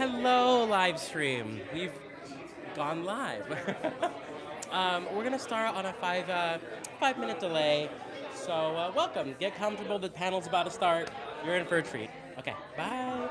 Hello, live stream. We've gone live. We're gonna start on a 5 minute delay. So welcome. Get comfortable. The panel's about to start. You're in for a treat. Okay. Bye.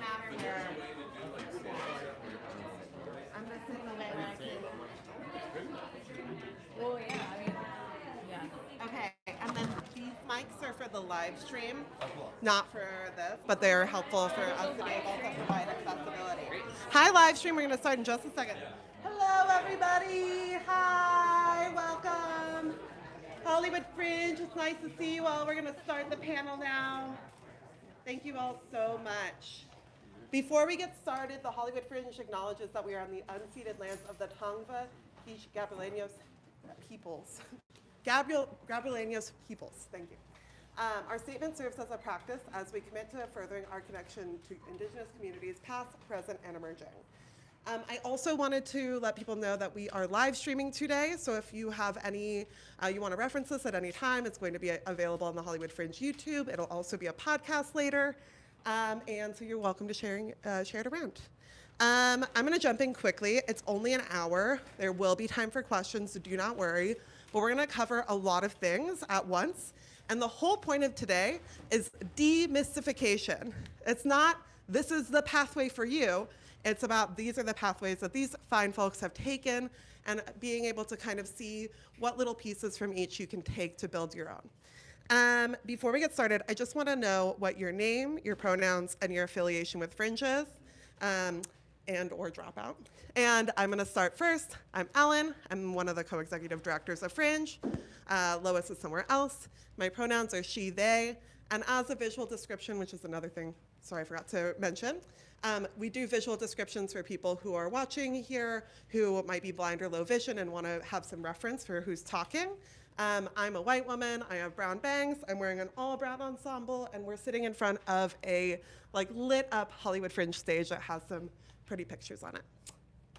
matter here. I'm gonna sit in the way where I can. Well, yeah, I mean, yeah. Okay, and then these mics are for the live stream, not for this, but they're helpful for us to be able to provide accessibility. Hi, live stream. We're going to start in just a second. Hello, everybody. Hi, welcome. Hollywood Fringe. It's nice to see you all. We're going to start the panel now. Thank you all so much. Before we get started, the Hollywood Fringe acknowledges that we are on the unceded lands of the Tongva Gabrielinos peoples. Gabrielinos peoples, thank you. Our statement serves as a practice as we commit to furthering our connection to Indigenous communities, past, present, and emerging. I also wanted to let people know that we are live streaming today, so if you have any, you want to reference this at any time, it's going to be available on the Hollywood Fringe YouTube. It'll also be a podcast later, and so you're welcome to share it around. I'm going to jump in quickly. It's only an hour. There will be time for questions, so do not worry. But we're going to cover a lot of things at once. And the whole point of today is demystification. It's not, this is the pathway for you. It's about, these are the pathways that these fine folks have taken, and being able to kind of see what little pieces from each you can take to build your own. Before we get started, I just want to know what your name, your pronouns, and your affiliation with Fringe is. And or Dropout. And I'm gonna start first. I'm Ellen. I'm one of the co-executive directors of Fringe. Lois is somewhere else. My pronouns are she, they. And as a visual description, which is another thing, sorry, I forgot to mention, we do visual descriptions for people who are watching here, who might be blind or low vision and wanna have some reference for who's talking. I'm a white woman, I have brown bangs, I'm wearing an all brown ensemble, and we're sitting in front of a lit up Hollywood Fringe stage that has some pretty pictures on it.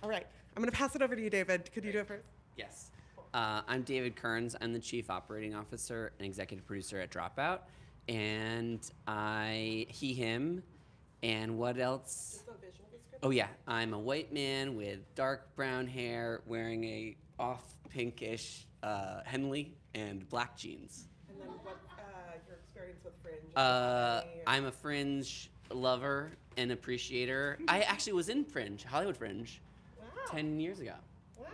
All right, I'm gonna pass it over to you, David. Could you do it first? Yes. I'm David Kearns. I'm the Chief Operating Officer and Executive Producer at Dropout. And he, him, and what else? Just a visual description. Oh yeah, I'm a white man with dark brown hair, wearing a off pinkish Henley and black jeans. And then what your experience with Fringe? I'm a Fringe lover and appreciator. I actually was in Fringe, Hollywood Fringe, Wow. 10 years ago. Wow.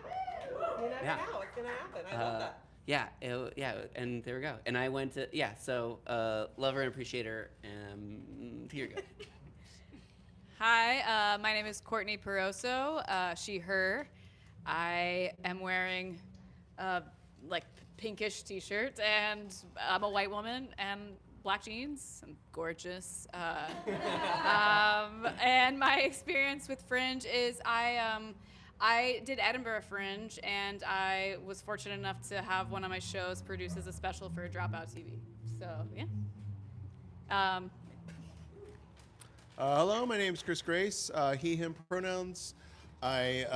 You never know, it's gonna happen. I love that. Yeah, and there we go. And I went to, lover and appreciator, here you go. Hi, my name is Courtney Peroso, she, her. I am wearing pinkish t-shirt, and I'm a white woman, and black jeans. I'm gorgeous. And my experience with Fringe is I did Edinburgh Fringe, and I was fortunate enough to have one of my shows produced as a special for Dropout TV. So, yeah. Hello, my name is Chris Grace, he, him pronouns. I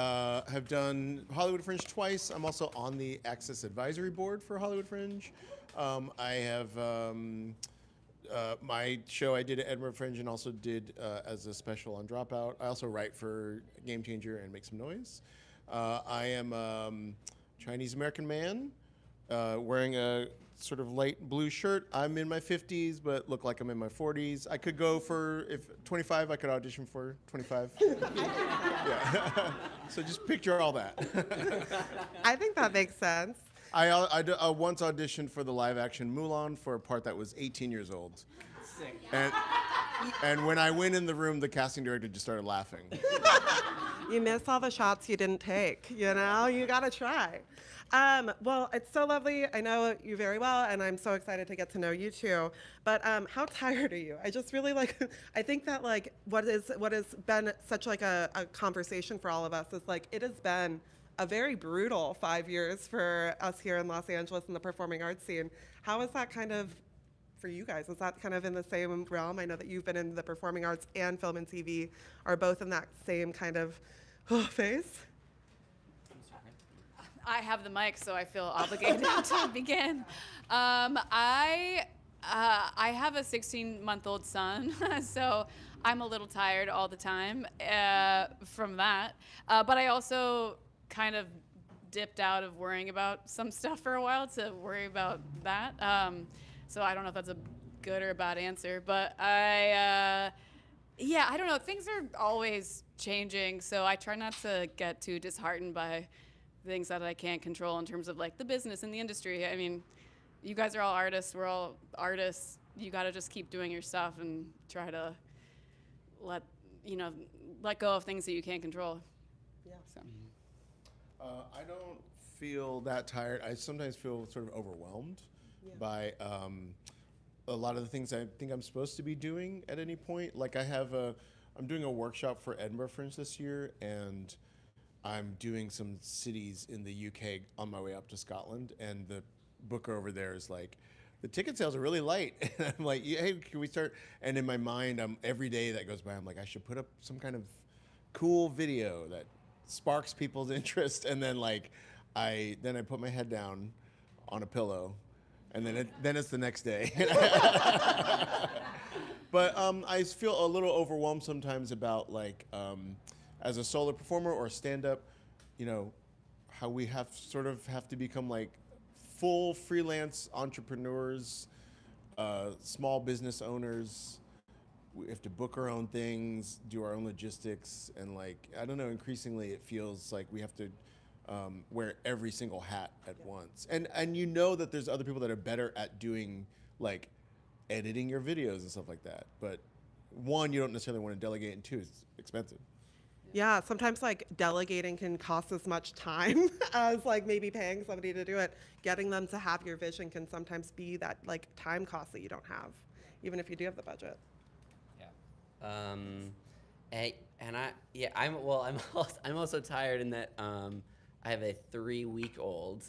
have done Hollywood Fringe twice. I'm also on the Access Advisory Board for Hollywood Fringe. I have my show I did at Edinburgh Fringe and also did as a special on Dropout. I also write for Game Changer and Make Some Noise. I am a Chinese American man wearing a sort of light blue shirt. I'm in my 50s, but look like I'm in my 40s. I could go for, if 25, I could audition for 25. Yeah. So just picture all that. I think that makes sense. I once auditioned for the live action Mulan for a part that was 18 years old. Sick. And when I went in the room, the casting director just started laughing. You miss all the shots you didn't take, you know? You gotta try. Well, it's so lovely. I know you very well, and I'm so excited to get to know you too. But how tired are you? I just really I think that what has been such a conversation for all of us is it has been a very brutal 5 years for us here in Los Angeles in the performing arts scene. How is that kind of for you guys? Is that kind of in the same realm? I know that you've been in the performing arts and film and TV are both in that same kind of phase. I have the mic, so I feel obligated to begin. I have a 16-month-old son, so I'm a little tired all the time from that. But I also kind of dipped out of worrying about some stuff for a while to worry about that. So I don't know if that's a good or a bad answer, but Yeah, I don't know. Things are always changing, so I try not to get too disheartened by things that I can't control in terms of like the business and the industry. I mean, you guys are all artists. We're all artists. You got to just keep doing your stuff and try to let let go of things that you can't control. Yeah. So. I don't feel that tired. I sometimes feel sort of overwhelmed by a lot of the things I think I'm supposed to be doing at any point. Like I'm doing a workshop for Edinburgh Fringe this year, and I'm doing some cities in the UK on my way up to Scotland, and the booker over there is like, the ticket sales are really light. And I'm like, hey, can we start? And in my mind, every day that goes by, I'm like, I should put up some kind of cool video that sparks people's interest. And then I put my head down on a pillow, and then it's the next day. But I feel a little overwhelmed sometimes about as a solo performer or stand-up, how we have to become full freelance entrepreneurs, small business owners. We have to book our own things, do our own logistics, and I don't know, increasingly it feels like we have to wear every single hat at once. And that there's other people that are better at doing editing your videos and stuff like that. But one, you don't necessarily want to delegate, and two, it's expensive. Yeah, sometimes delegating can cost as much time as maybe paying somebody to do it. Getting them to have your vision can sometimes be that time cost that you don't have, even if you do have the budget. Yeah. I'm also tired in that I have a 3-week-old.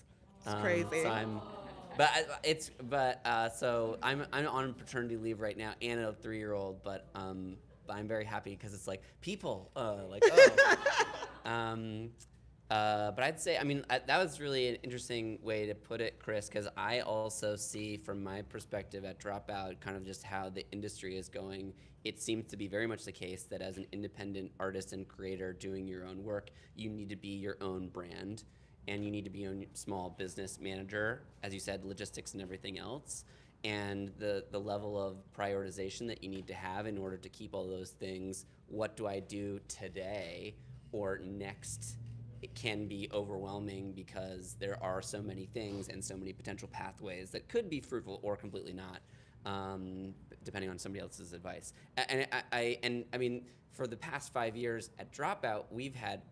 It's crazy. So I'm on paternity leave right now and a 3-year-old, but I'm very happy because it's people but I'd say, that was really an interesting way to put it, Chris, because I also see from my perspective at Dropout kind of just how the industry is going. It seems to be very much the case that as an independent artist and creator doing your own work, you need to be your own brand, and you need to be your own small business manager, as you said, logistics and everything else. And the level of prioritization that you need to have in order to keep all those things, what do I do today or next, it can be overwhelming because there are so many things and so many potential pathways that could be fruitful or completely not, depending on somebody else's advice. And I mean, for the past 5 years at Dropout, we've had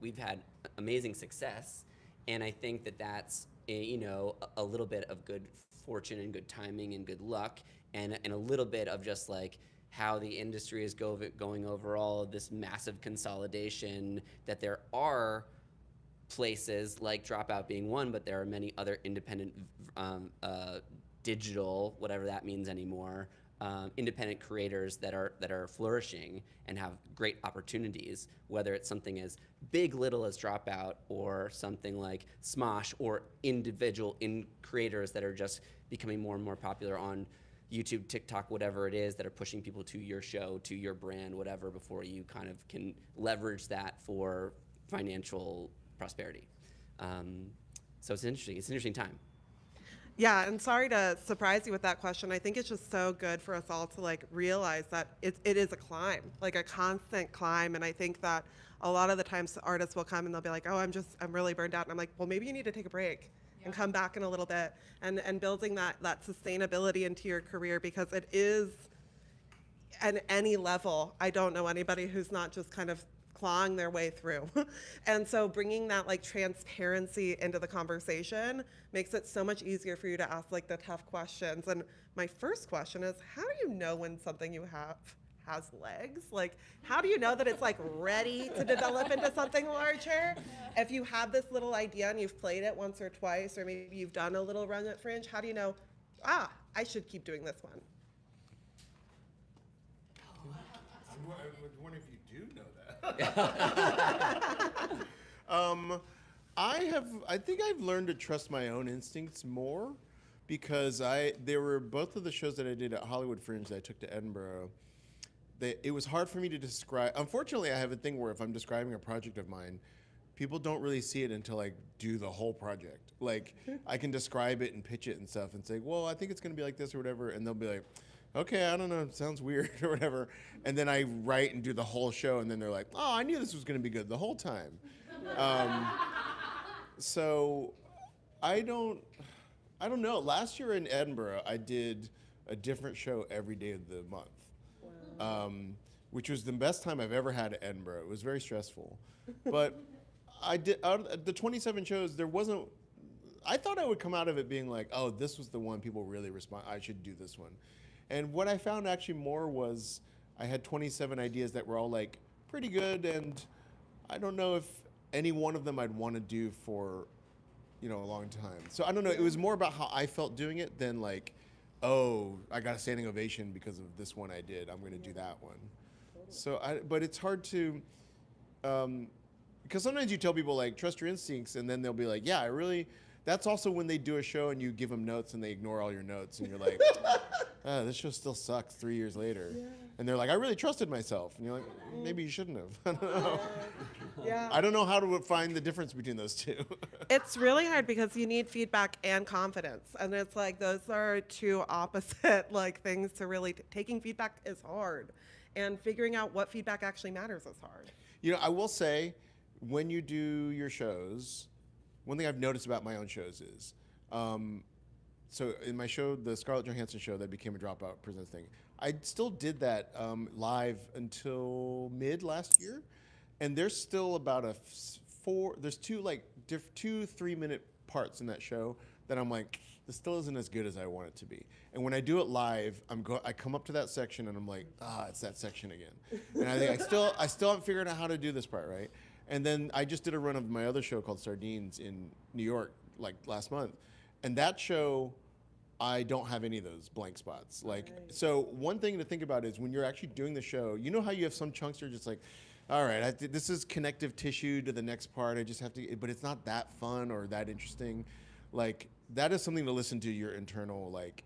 amazing success, and I think that's a little bit of good fortune and good timing and good luck, and a little bit of just how the industry is going overall, this massive consolidation, that there are places like Dropout being one, but there are many other independent digital, whatever that means anymore, independent creators that are flourishing and have great opportunities, whether it's something as big little as Dropout or something like Smosh or individual creators that are just becoming more and more popular on YouTube, TikTok, whatever it is, that are pushing people to your show, to your brand, whatever, before you kind of can leverage that for financial prosperity. So it's an interesting time. Yeah, and sorry to surprise you with that question. I think it's just so good for us all to realize that it is a climb, a constant climb. And I think that a lot of the times artists will come and they'll be like, oh, I'm really burned out. And I'm like, well, maybe you need to take a break and come back in a little bit, and building that sustainability into your career, because it is at any level. I don't know anybody who's not just kind of clawing their way through. And so bringing that transparency into the conversation makes it so much easier for you to ask the tough questions. And my first question is, how do you know when something you have has legs? How do you know that it's ready to develop into something larger? If you have this little idea and you've played it once or twice, or maybe you've done a little run at Fringe, how do you know, I should keep doing this one? I wonder if you do know that. I think I've learned to trust my own instincts more, because there were both of the shows that I did at Hollywood Fringe that I took to Edinburgh. It was hard for me to describe. Unfortunately, I have a thing where if I'm describing a project of mine, people don't really see it until I do the whole project. I can describe it and pitch it and stuff and say, well, I think it's going to be like this or whatever, and they'll be like, okay, I don't know, it sounds weird or whatever. And then I write and do the whole show, and then they're like, oh, I knew this was going to be good the whole time. Um, so I don't know. Last year in Edinburgh, I did a different show every day of the month, which was the best time I've ever had at Edinburgh. It was very stressful, but I did out of the 27 shows. There wasn't. I thought I would come out of it being like, oh, this was the one people really respond. I should do this one. And what I found actually more was I had 27 ideas that were all like pretty good, and I don't know if any one of them I'd want to do for, a long time. So I don't know. It was more about how I felt doing it than like, oh, I got a standing ovation because of this one I did. I'm going to do that one. So but it's hard to, because sometimes you tell people like trust your instincts, and then they'll be like, yeah, I really. That's also when they do a show and you give them notes and they ignore all your notes, and you're like, this show still sucks 3 years later. Yeah. And they're like, I really trusted myself. And you're like, maybe you shouldn't have. I don't know. Yeah. I don't know how to find the difference between those two. It's really hard because you need feedback and confidence. And it's like those are two opposite like things to really taking feedback is hard. And figuring out what feedback actually matters is hard. I will say, when you do your shows, one thing I've noticed about my own shows is, so in my show, the Scarlett Johansson show that became a Dropout Presents thing, I still did that live until mid last year, and there's still about there's two 3-minute parts in that show that I'm like, this still isn't as good as I want it to be. And when I do it live, I come up to that section and I'm like, it's that section again. And I think I still haven't figured out how to do this part right. And then I just did a run of my other show called Sardines in New York, like last month. And that show, I don't have any of those blank spots. So one thing to think about is when you're actually doing the show, you know how you have some chunks you're just like, all right, this is connective tissue to the next part. I just have to, but it's not that fun or that interesting. Like, that is something to listen to your internal, like,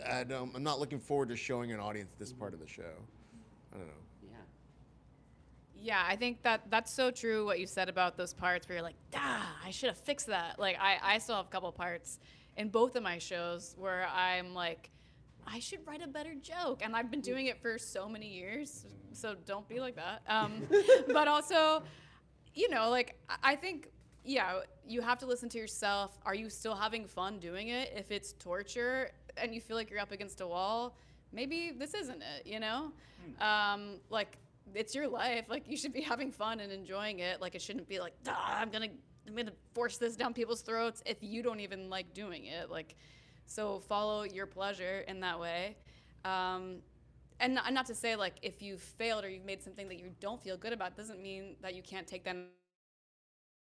I'm not looking forward to showing an audience this part of the show. I don't know. Yeah, I think that's so true what you said about those parts where you're like, I should have fixed that. Like, I still have a couple parts in both of my shows where I'm like, I should write a better joke. And I've been doing it for so many years, so don't be like that. But also, I think, you have to listen to yourself. Are you still having fun doing it? If it's torture and you feel like you're up against a wall, maybe this isn't it, Like, it's your life. Like, you should be having fun and enjoying it. Like, it shouldn't be like, I'm gonna force this down people's throats if you don't even like doing it. Like, so follow your pleasure in that way. And not to say like if you've failed or you've made something that you don't feel good about doesn't mean that you can't take that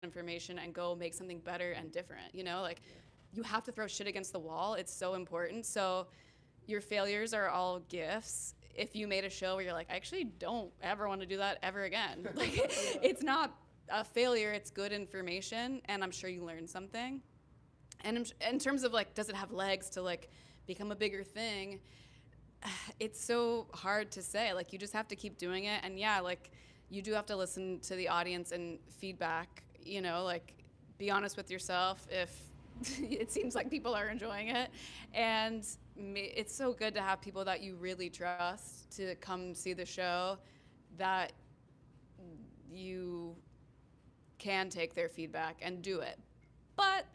information and go make something better and different. Like, you have to throw shit against the wall. It's so important. So your failures are all gifts. If you made a show where you're like, I actually don't ever want to do that ever again. Like, it's not a failure, it's good information, and I'm sure you learned something. And in terms of like, does it have legs to like become a bigger thing? It's so hard to say. Like, you just have to keep doing it. And yeah, like, you do have to listen to the audience and feedback, like, be honest with yourself if it seems like people are enjoying it. And it's so good to have people that you really trust to come see the show, that you can take their feedback and do it. But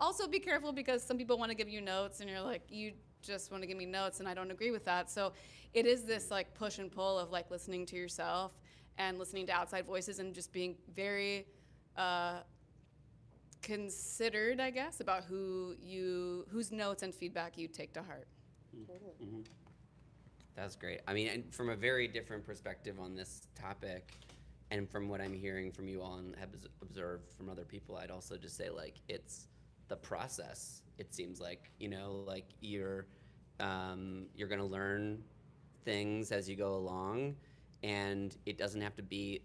also be careful, because some people want to give you notes and you're like, you just want to give me notes and I don't agree with that. So it is this like push and pull of like listening to yourself and listening to outside voices and just being very considered, I guess, about whose notes and feedback you take to heart. Mm-hmm. That's great. I mean, and from a very different perspective on this topic, and from what I'm hearing from you all and have observed from other people, I'd also just say, like, it's the process. It seems like, like you're gonna learn things as you go along, and it doesn't have to be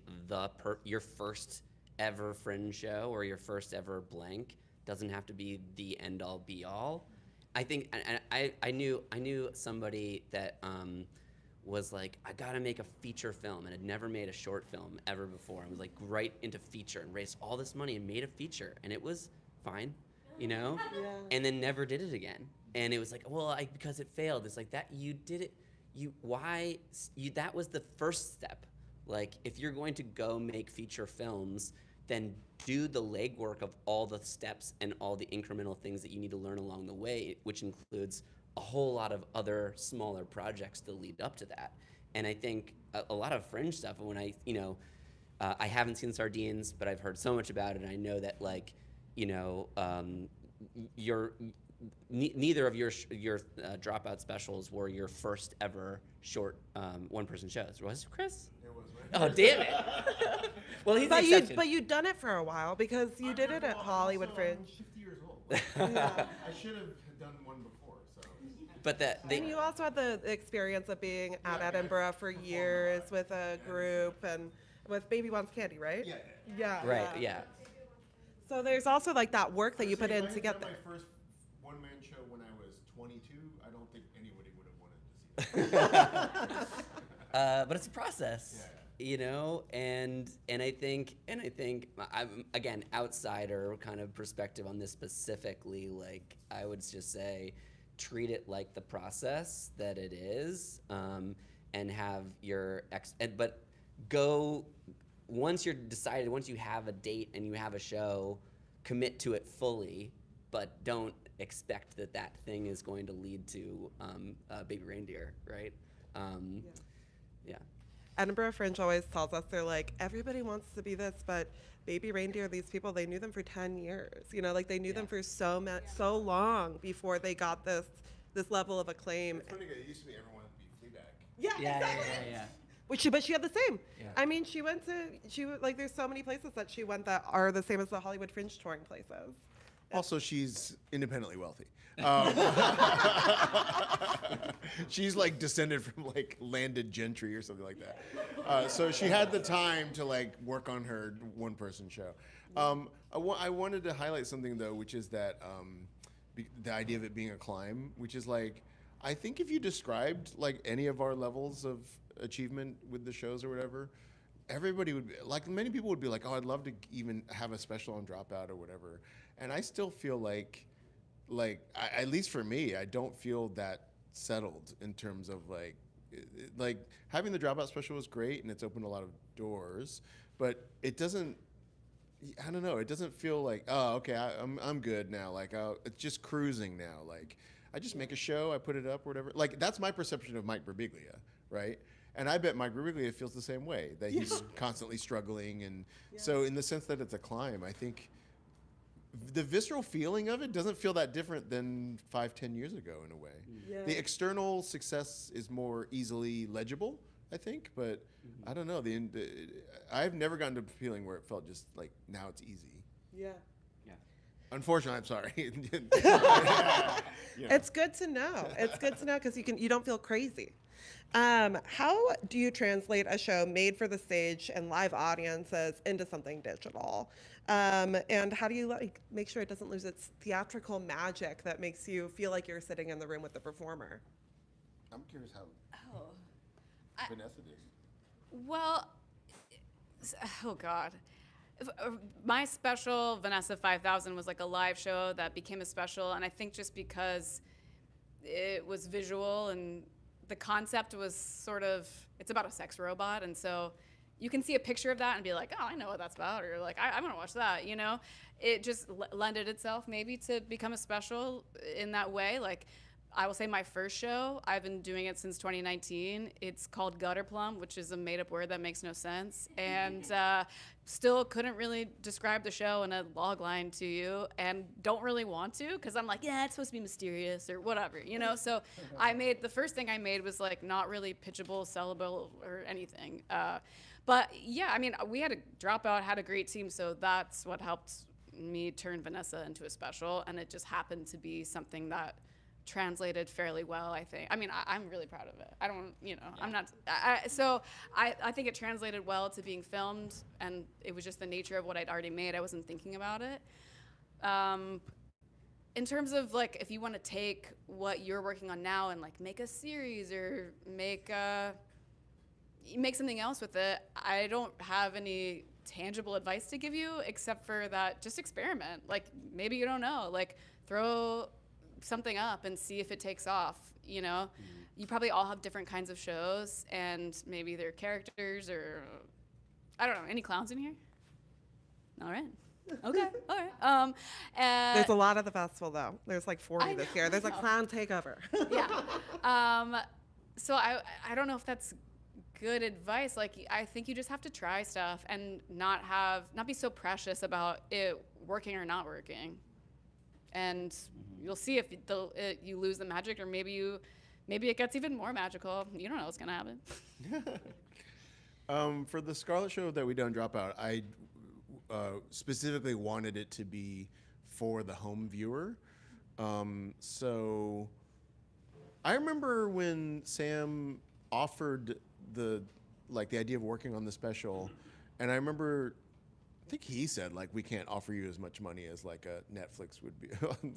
your first ever Fringe show or your first ever blank. Doesn't have to be the end all be all. I think, and I knew somebody that was like, I gotta make a feature film, and had never made a short film ever before, and was like right into feature and raised all this money and made a feature, and it was fine. you know? Yeah. And then never did it again. And it was like, well, because it failed. It's like that you did it. That was the first step. Like, if you're going to go make feature films, then do the legwork of all the steps and all the incremental things that you need to learn along the way, which includes a whole lot of other smaller projects to lead up to that. And I think a lot of Fringe stuff, when I haven't seen Sardines, but I've heard so much about it, and I know that, like, neither of your Dropout specials were your first ever short one-person shows. Was it, Chris? It was, right? Oh, damn it. Well, he's the exception. But you'd done it for a while because you did it at Hollywood Fringe. I'm 50 years old. I should have done one before. So. But And you also had the experience of being at Edinburgh for years with a group and with Baby Wants Candy, right? Yeah. Right, yeah. So there's also like that work that you put in to get there. there. My first one-man show when I was 22. I don't think anybody would have wanted to see that. But it's a process, and I think I'm, again, outsider kind of perspective on this specifically. Like, I would just say, treat it like the process that it is, and have your but go once you're decided, once you have a date and you have a show, commit to it fully, but don't expect that thing is going to lead to Baby Reindeer, right? Yeah. Edinburgh Fringe always tells us, they're like, everybody wants to be this, but Baby Reindeer, these people, they knew them for 10 years. Like they knew them for so long before they got this level of acclaim. It's funny, it used to be everyone wanted to be Fleabag. Yeah, exactly. Yeah. But she had the same. Yeah. I mean, there's so many places that she went that are the same as the Hollywood Fringe touring places. Also, she's independently wealthy. She's like descended from like landed gentry or something like that. So she had the time to like work on her one-person show. I wanted to highlight something though, which is that the idea of it being a climb, which is like, I think if you described like any of our levels of achievement with the shows or whatever, everybody would be, like, many people would be like, oh, I'd love to even have a special on Dropout or whatever. And I still feel like at least for me, I don't feel that settled in terms of like having the Dropout special was great and it's opened a lot of doors, but it doesn't, I don't know, it doesn't feel like, oh, okay, I'm good now. Like, it's just cruising now. Like, I just make a show, I put it up or whatever. Like, that's my perception of Mike Birbiglia, right? And I bet Mike Birbiglia feels the same way, that he's constantly struggling. And so in the sense that it's a climb, I think the visceral feeling of it doesn't feel that different than 5-10 years ago in a way. Yeah. The external success is more easily legible, I think, but I don't know. I've never gotten to a feeling where it felt just like now it's easy. Yeah. Unfortunately, I'm sorry. It's good to know. It's good to know because you don't feel crazy. How do you translate a show made for the stage and live audiences into something digital? And how do you make sure it doesn't lose its theatrical magic that makes you feel like you're sitting in the room with the performer? I'm curious how Vanessa did. Well, oh God. My special, Vanessa 5000, was like a live show that became a special, and I think just because it was visual and the concept was sort of, it's about a sex robot, and so you can see a picture of that and be like, oh, I know what that's about, or like, I'm gonna watch that, It just lended itself maybe to become a special in that way. Like, I will say my first show, I've been doing it since 2019. It's called Gutter Plum, which is a made-up word that makes no sense. And still couldn't really describe the show in a log line to you, and don't really want to, because I'm like, yeah, it's supposed to be mysterious or whatever, So the first thing I made was like not really pitchable, sellable, or anything. But yeah, I mean, we had a Dropout, had a great team, so that's what helped me turn Vanessa into a special, and it just happened to be something that translated fairly well, I think. I mean, I'm really proud of it. I don't, I'm not, I think it translated well to being filmed, and it was just the nature of what I'd already made. I wasn't thinking about it. In terms of like, if you want to take what you're working on now and like make a series or make something else with it, I don't have any tangible advice to give you except for that just experiment. Like maybe you don't know. Like throw something up and see if it takes off, you know? You probably all have different kinds of shows and maybe they're characters or I don't know. Any clowns in here? All right. Okay. All right. There's a lot at the festival, though. There's like 40 I this know, year. There's I a know. clown takeover. Yeah. So I don't know if that's good advice. Like I think you just have to try stuff and not be so precious about it working or not working. And you'll see if you lose the magic, or maybe it gets even more magical. You don't know what's gonna happen. For the Scarlet show that we done Dropout, I specifically wanted it to be for the home viewer. So I remember when Sam offered the idea of working on the special, and I remember, I think he said like, we can't offer you as much money as like a Netflix would be.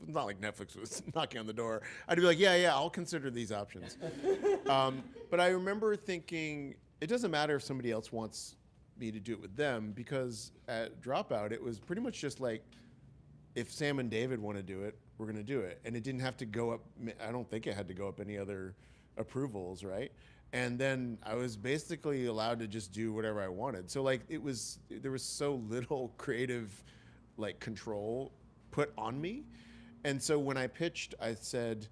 Not like Netflix was knocking on the door. I'd be like, yeah, I'll consider these options. But I remember thinking, it doesn't matter if somebody else wants me to do it with them, because at Dropout, it was pretty much just like, if Sam and David want to do it, we're going to do it. And it didn't have to go up, I don't think it had to go up any other approvals, right? And then I was basically allowed to just do whatever I wanted. So like there was so little creative like control put on me. And so when I pitched, I said,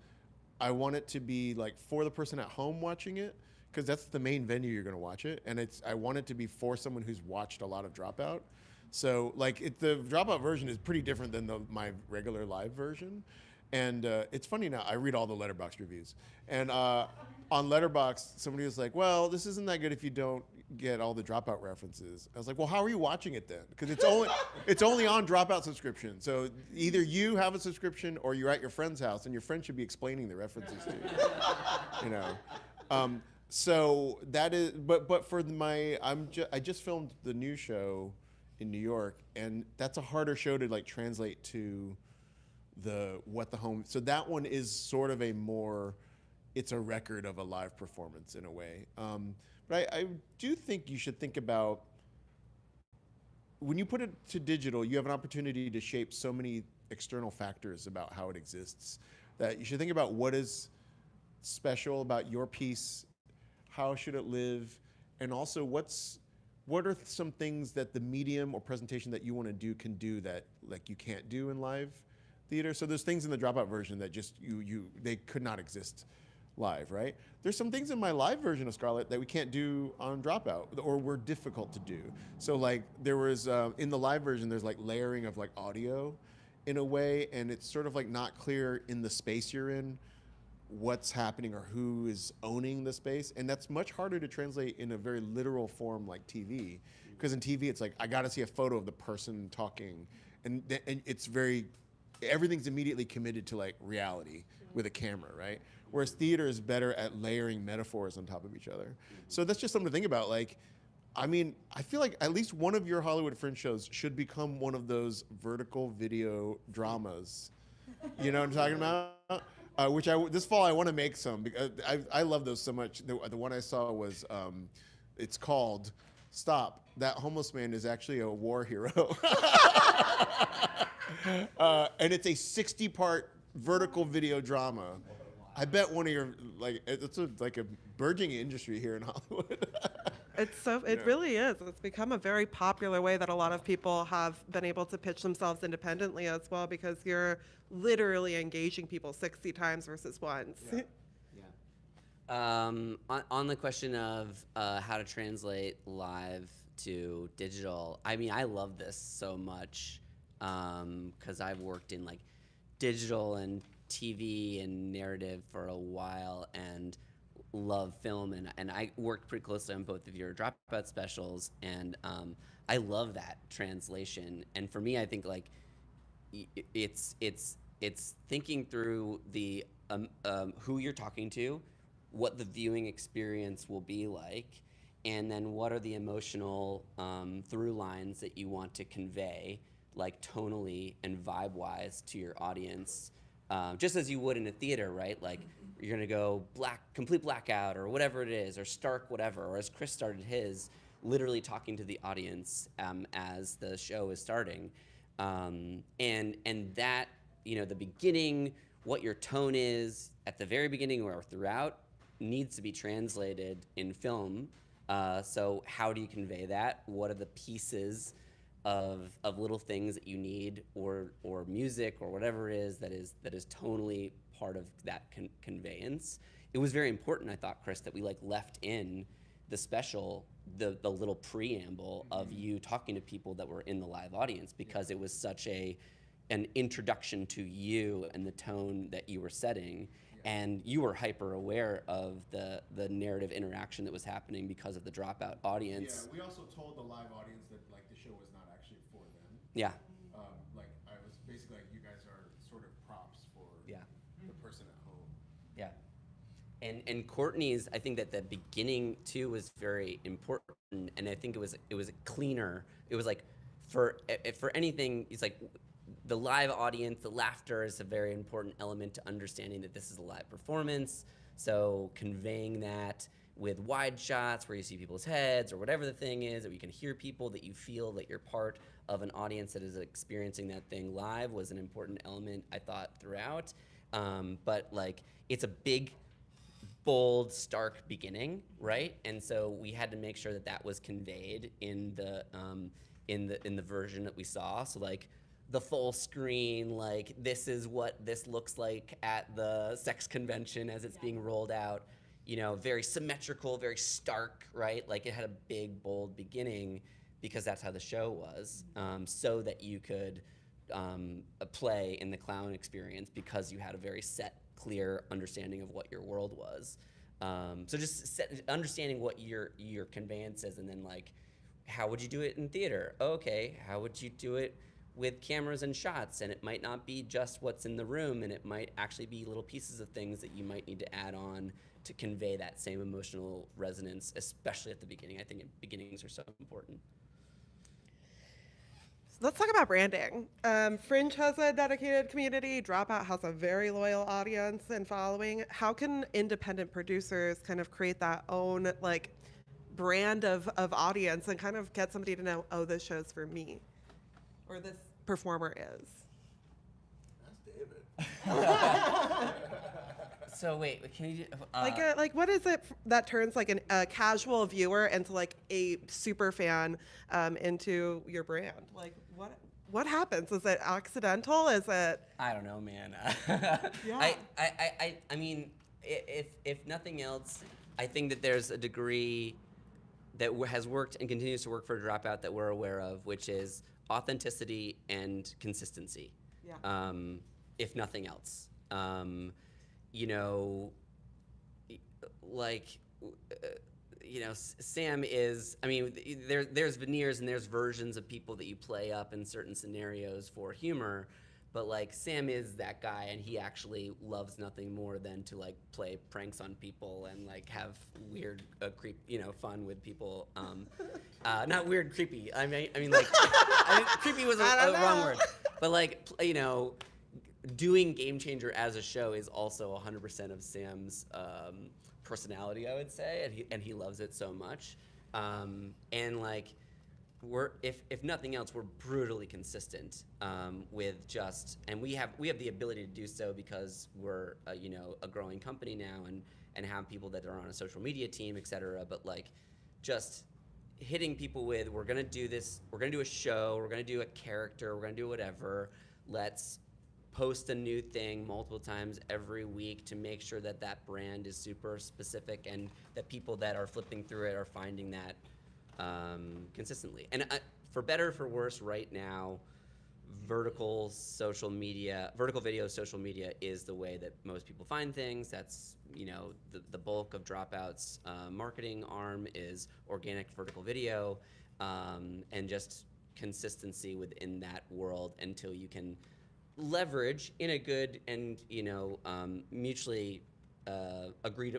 I want it to be like for the person at home watching it, because that's the main venue you're going to watch it. And I want it to be for someone who's watched a lot of Dropout. So like the Dropout version is pretty different than my regular live version. And it's funny now, I read all the Letterboxd reviews. And on Letterboxd, somebody was like, well, this isn't that good if you don't get all the Dropout references. I was like, well, how are you watching it then? Because it's only on Dropout subscription. So either you have a subscription or you're at your friend's house, and your friend should be explaining the references to you. You know. So that is, but for I just filmed the new show in New York, and that's a harder show to like translate to what the home. So that one is sort of it's a record of a live performance in a way. But I do think you should think about, when you put it to digital, you have an opportunity to shape so many external factors about how it exists, that you should think about what is special about your piece, how should it live, and also what are some things that the medium or presentation that you want to do can do that like you can't do in live theater. So there's things in the Dropout version that just they could not exist live, right? There's some things in my live version of Scarlet that we can't do on Dropout, or were difficult to do. So like there was in the live version, there's like layering of like audio in a way, and it's sort of like not clear in the space you're in what's happening or who is owning the space, and that's much harder to translate in a very literal form like TV, because in TV it's like I got to see a photo of the person talking, and it's everything's immediately committed to like reality with a camera, right? Whereas theater is better at layering metaphors on top of each other. So that's just something to think about. Like, I mean, I feel like at least one of your Hollywood Fringe shows should become one of those vertical video dramas. You know what I'm talking about? This fall I want to make some, because I love those so much. The one I saw was, it's called Stop, That Homeless Man is Actually a War Hero. And it's a 60-part vertical video drama. I bet one of your, like, it's like a burgeoning industry here in Hollywood. It really is. It's become a very popular way that a lot of people have been able to pitch themselves independently as well, because you're literally engaging people 60 times versus once. Yeah. On the question of how to translate live to digital, I mean, I love this so much because I've worked in like digital and TV and narrative for a while, and love film, and I worked pretty closely on both of your Dropout specials, and I love that translation. And for me, I think like it's thinking through the who you're talking to, what the viewing experience will be like, and then what are the emotional through lines that you want to convey, like tonally and vibe-wise, to your audience, just as you would in a theater, right? Like you're gonna go complete blackout, or whatever it is, or stark whatever, or as Chris started his, literally talking to the audience as the show is starting, and that, the beginning, what your tone is at the very beginning or throughout, needs to be translated in film. So how do you convey that? What are the pieces of little things that you need, or music or whatever it is that is tonally part of that conveyance? It was very important, I thought, Chris, that we left in the special the little preamble of you talking to people that were in the live audience, because it was such an introduction to you and the tone that you were setting. And you were hyper aware of the narrative interaction that was happening because of the Dropout audience. Yeah, we also told the live audience that the show was not actually for them. Yeah. I was basically you guys are sort of props for the person at home. Yeah. And Courtney's, I think that the beginning too was very important, and I think it was cleaner. It was for anything, it's the live audience, the laughter is a very important element to understanding that this is a live performance. So conveying that with wide shots where you see people's heads or whatever the thing is, that we can hear people, that you feel that you're part of an audience that is experiencing that thing live, was an important element, I thought, throughout. But it's a big, bold, stark beginning, right? And so we had to make sure that was conveyed in the version that we saw. So the full screen, this is what this looks like at the sex convention as it's being rolled out, very symmetrical, very stark, right? It had a big, bold beginning because that's how the show was, so that you could play in the clown experience because you had a very set, clear understanding of what your world was. So just understanding what your conveyance is, and then how would you do it in theater? Okay, how would you do it with cameras and shots? And it might not be just what's in the room, and it might actually be little pieces of things that you might need to add on to convey that same emotional resonance, especially at the beginning. I think beginnings are so important. Let's talk about branding. Fringe has a dedicated community. Dropout has a very loyal audience and following. How can independent producers kind of create that own brand of audience and kind of get somebody to know, oh, this show's for me, or this performer is? That's David. So wait, can you what is it that turns a casual viewer into a super fan into your brand? What happens? Is it accidental? Is it? I don't know, man. Yeah. I mean, if nothing else, I think that there's a degree that has worked and continues to work for Dropout that we're aware of, which is authenticity and consistency. Yeah. If nothing else. Sam is, there's veneers and there's versions of people that you play up in certain scenarios for humor, but Sam is that guy, and he actually loves nothing more than to play pranks on people and have weird, fun with people. Not weird, creepy. Creepy was a wrong word, but doing Game Changer as a show is also 100% of Sam's personality, I would say, and he loves it so much. We're, if nothing else, we're brutally consistent with and we have the ability to do so because we're a growing company now and have people that are on a social media team, et cetera. But just hitting people with, we're gonna do this, we're gonna do a show, we're gonna do a character, we're gonna do whatever. Let's post a new thing multiple times every week to make sure that brand is super specific and that people that are flipping through it are finding that consistently. And for better or for worse, right now, vertical video social media is the way that most people find things. That's the bulk of Dropout's marketing arm is organic vertical video, and just consistency within that world until you can leverage in a good and mutually agreed,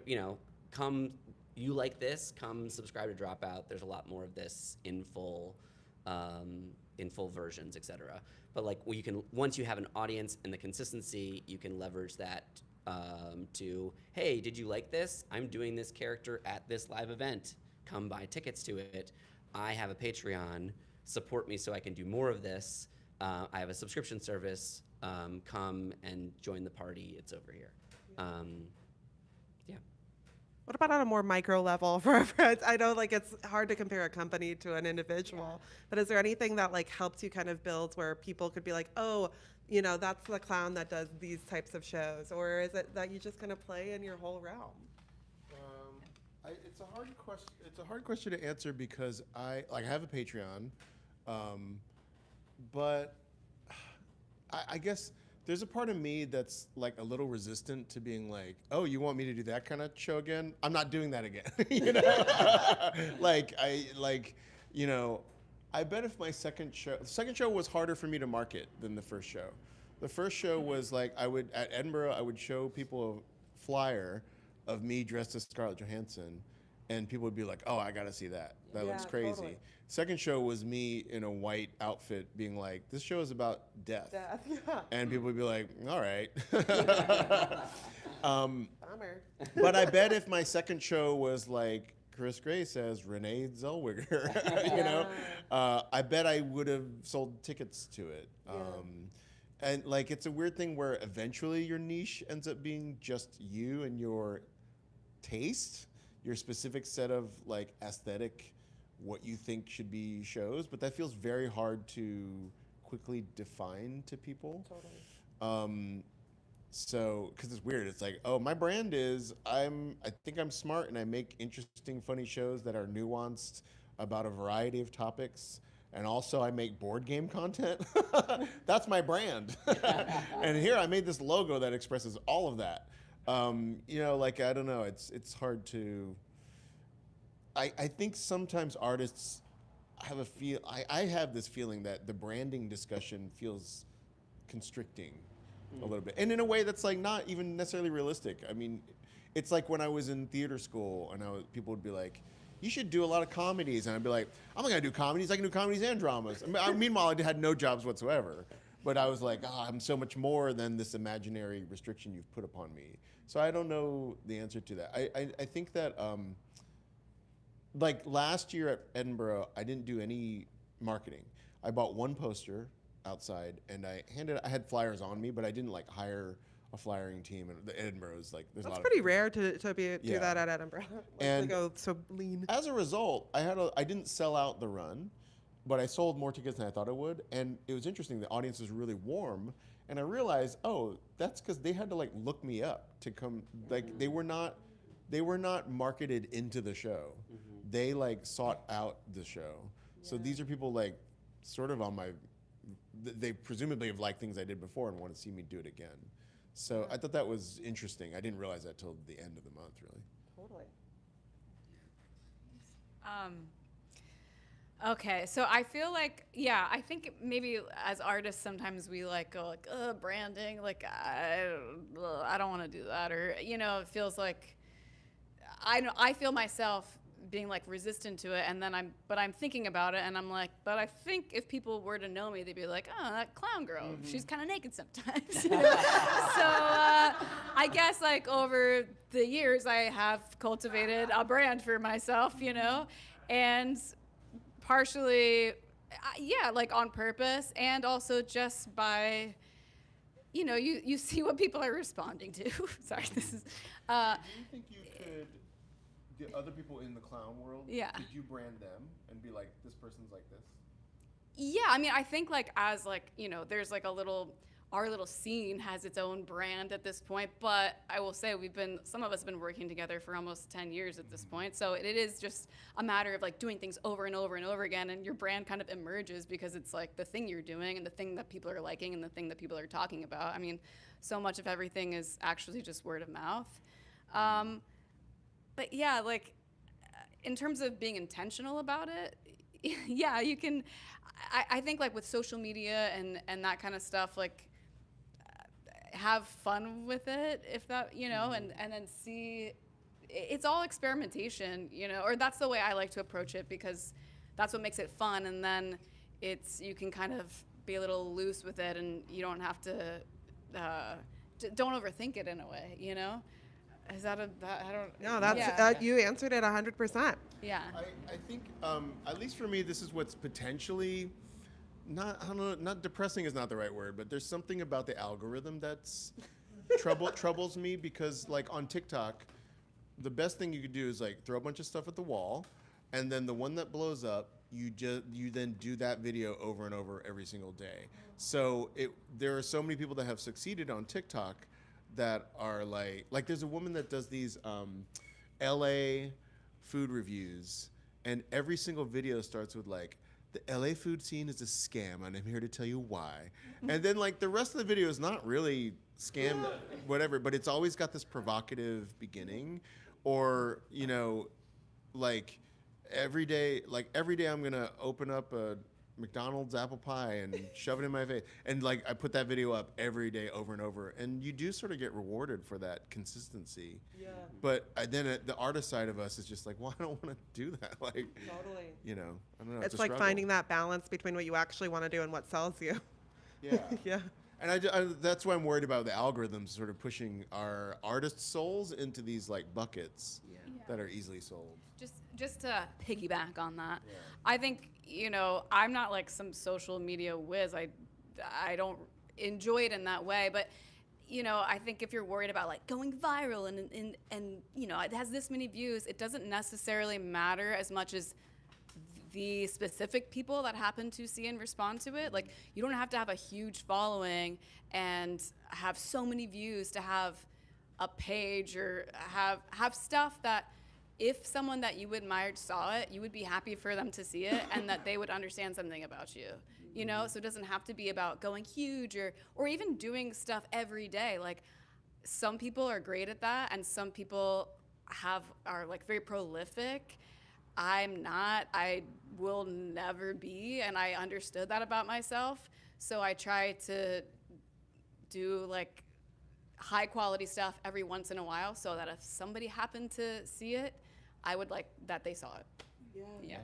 you like this, come subscribe to Dropout. There's a lot more of this in full versions, etc. But you can, once you have an audience and the consistency, you can leverage that to, hey, did you like this? I'm doing this character at this live event. Come buy tickets to it. I have a Patreon, support me so I can do more of this. I have a subscription service. Come and join the party. It's over here. Yeah. What about on a more micro level for our friends? I know like it's hard to compare a company to an individual, but is there anything that like helped you kind of build where people could be like, oh, you know, that's the clown that does these types of shows, or is it that you just kind of play in your whole realm? It's a hard question. It's a hard question to answer because I have a Patreon, but I guess there's a part of me that's like a little resistant to being like, oh, you want me to do that kind of show again? I'm not doing that again. You know, you know, I bet if my second show was harder for me to market than the first show. The first show was like at Edinburgh I would show people a flyer of me dressed as Scarlett Johansson, and people would be like, oh, I gotta see that. That looks crazy. Totally. Second show was me in a white outfit being like, this show is about death. Yeah. And people would be like, all right. Bummer. But I bet if my second show was like Chris Grace as Renee Zellweger, you know, I bet I would have sold tickets to it. And like, it's a weird thing where eventually your niche ends up being just you and your taste, your specific set of like aesthetic, what you think should be shows, but that feels very hard to quickly define to people. Totally. So, because it's weird, it's like, oh, my brand is I think I'm smart and I make interesting, funny shows that are nuanced about a variety of topics. And also I make board game content. That's my brand. And here I made this logo that expresses all of that. You know, like, I don't know, it's hard to, I think sometimes artists have I have this feeling that the branding discussion feels constricting a little bit. And in a way that's like not even necessarily realistic. I mean, it's like when I was in theater school and people would be like, you should do a lot of comedies. And I'd be like, I'm not gonna do comedies, I can do comedies and dramas. Meanwhile, I had no jobs whatsoever. But I was like, I'm so much more than this imaginary restriction you've put upon me. So I don't know the answer to that. I think that, like last year at Edinburgh, I didn't do any marketing. I bought one poster outside and I had flyers on me, but I didn't like hire a flyering team. And the Edinburgh is like, there's a lot of. That's pretty rare to do that at Edinburgh. And they go so lean. As a result, I didn't sell out the run, but I sold more tickets than I thought I would. And it was interesting. The audience was really warm. And I realized, oh, that's because they had to like look me up to come. Like they were not marketed into the show. They like sought out the show. So these are people like sort of on my, they presumably have liked things I did before and want to see me do it again. So I thought that was interesting. I didn't realize that till the end of the month, really. Totally. Okay, so I feel like, I think maybe as artists sometimes we like go like, branding, like I don't want to do that, or you know, it feels like I feel myself being like resistant to it, and then I'm thinking about it, and I'm like, but I think if people were to know me, they'd be like, oh, that clown girl, she's kind of naked sometimes. So I guess like over the years, I have cultivated a brand for myself, you know, and partially, like on purpose, and also just by, you know, you see what people are responding to. Sorry, this is. Do you think you could? The other people in the clown world, could you brand them and be like, this person's like this? Yeah, I mean, I think like as like, you know, there's like our little scene has its own brand at this point, but I will say some of us have been working together for almost 10 years at this point. So it is just a matter of like doing things over and over and over again, and your brand kind of emerges because it's like the thing you're doing and the thing that people are liking and the thing that people are talking about. I mean, so much of everything is actually just word of mouth. But yeah, like in terms of being intentional about it, yeah, you can. I think like with social media and that kind of stuff, like have fun with it, if that, you know, and then see. It's all experimentation, you know, or that's the way I like to approach it, because that's what makes it fun, and then you can kind of be a little loose with it, and you don't have to don't overthink it in a way, you know. Is that I don't. No, that's Yeah. you answered it 100%. Yeah. I think, at least for me, this is what's potentially not, I don't know, not depressing is not the right word, but there's something about the algorithm that's troubles me, because like on TikTok, the best thing you could do is like throw a bunch of stuff at the wall, and then the one that blows up, you then do that video over and over every single day. So there are so many people that have succeeded on TikTok that are like there's a woman that does these LA food reviews, and every single video starts with like, the LA food scene is a scam and I'm here to tell you why. And then like the rest of the video is not really scam whatever, but it's always got this provocative beginning, or like every day I'm gonna open up a McDonald's apple pie and shove it in my face, and like I put that video up every day over and over, and you do sort of get rewarded for that consistency. Yeah. But then the artist side of us is just like, well, I don't want to do that. Like, Totally. I don't know. It's a like struggle. finding that balance between what you actually want to do and what sells you. Yeah. Yeah. And that's why I'm worried about the algorithms sort of pushing our artist souls into these like buckets that are easily sold. Just to piggyback on that, I think I'm not like some social media whiz. I don't enjoy it in that way, but I think if you're worried about like going viral and it has this many views, it doesn't necessarily matter as much as the specific people that happen to see and respond to it. Like, you don't have to have a huge following and have so many views to have a page or have stuff that if someone that you admired saw it, you would be happy for them to see it and that they would understand something about you. So it doesn't have to be about going huge or even doing stuff every day. Like, some people are great at that, and some people are like very prolific. I'm not. I will never be, and I understood that about myself. So I try to do like high quality stuff every once in a while, so that if somebody happened to see it, I would like that they saw it. Yeah.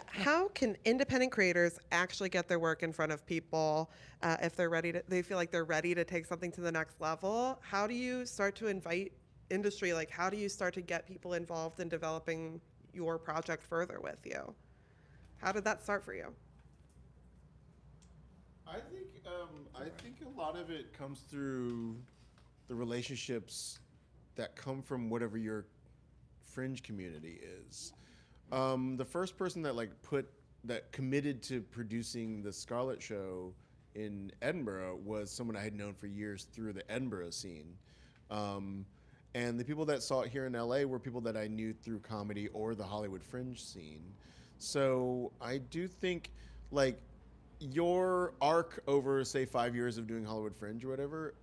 How can independent creators actually get their work in front of people if they feel like they're ready to take something to the next level? How do you start to invite industry? Like, how do you start to get people involved in developing your project further with you? How did that start for you? I think a lot of it comes through the relationships that come from whatever your Fringe community is. The first person that committed to producing the Scarlet Show in Edinburgh was someone I had known for years through the Edinburgh scene. And the people that saw it here in LA were people that I knew through comedy or the Hollywood Fringe scene. So I do think like your arc over, say, 5 years of doing Hollywood Fringe or whatever,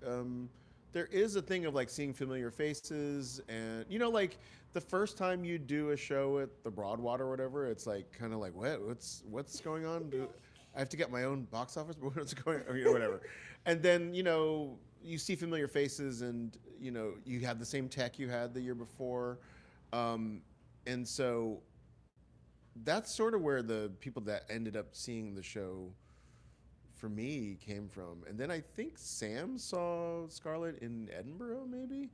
there is a thing of like seeing familiar faces, and like the first time you do a show at the Broadwater or whatever, it's like kind of like what's going on? I have to get my own box office, but what's going on? Whatever. And then you see familiar faces, and you have the same tech you had the year before, and so that's sort of where the people that ended up seeing the show for me came from. And then I think Sam saw Scarlett in Edinburgh, maybe.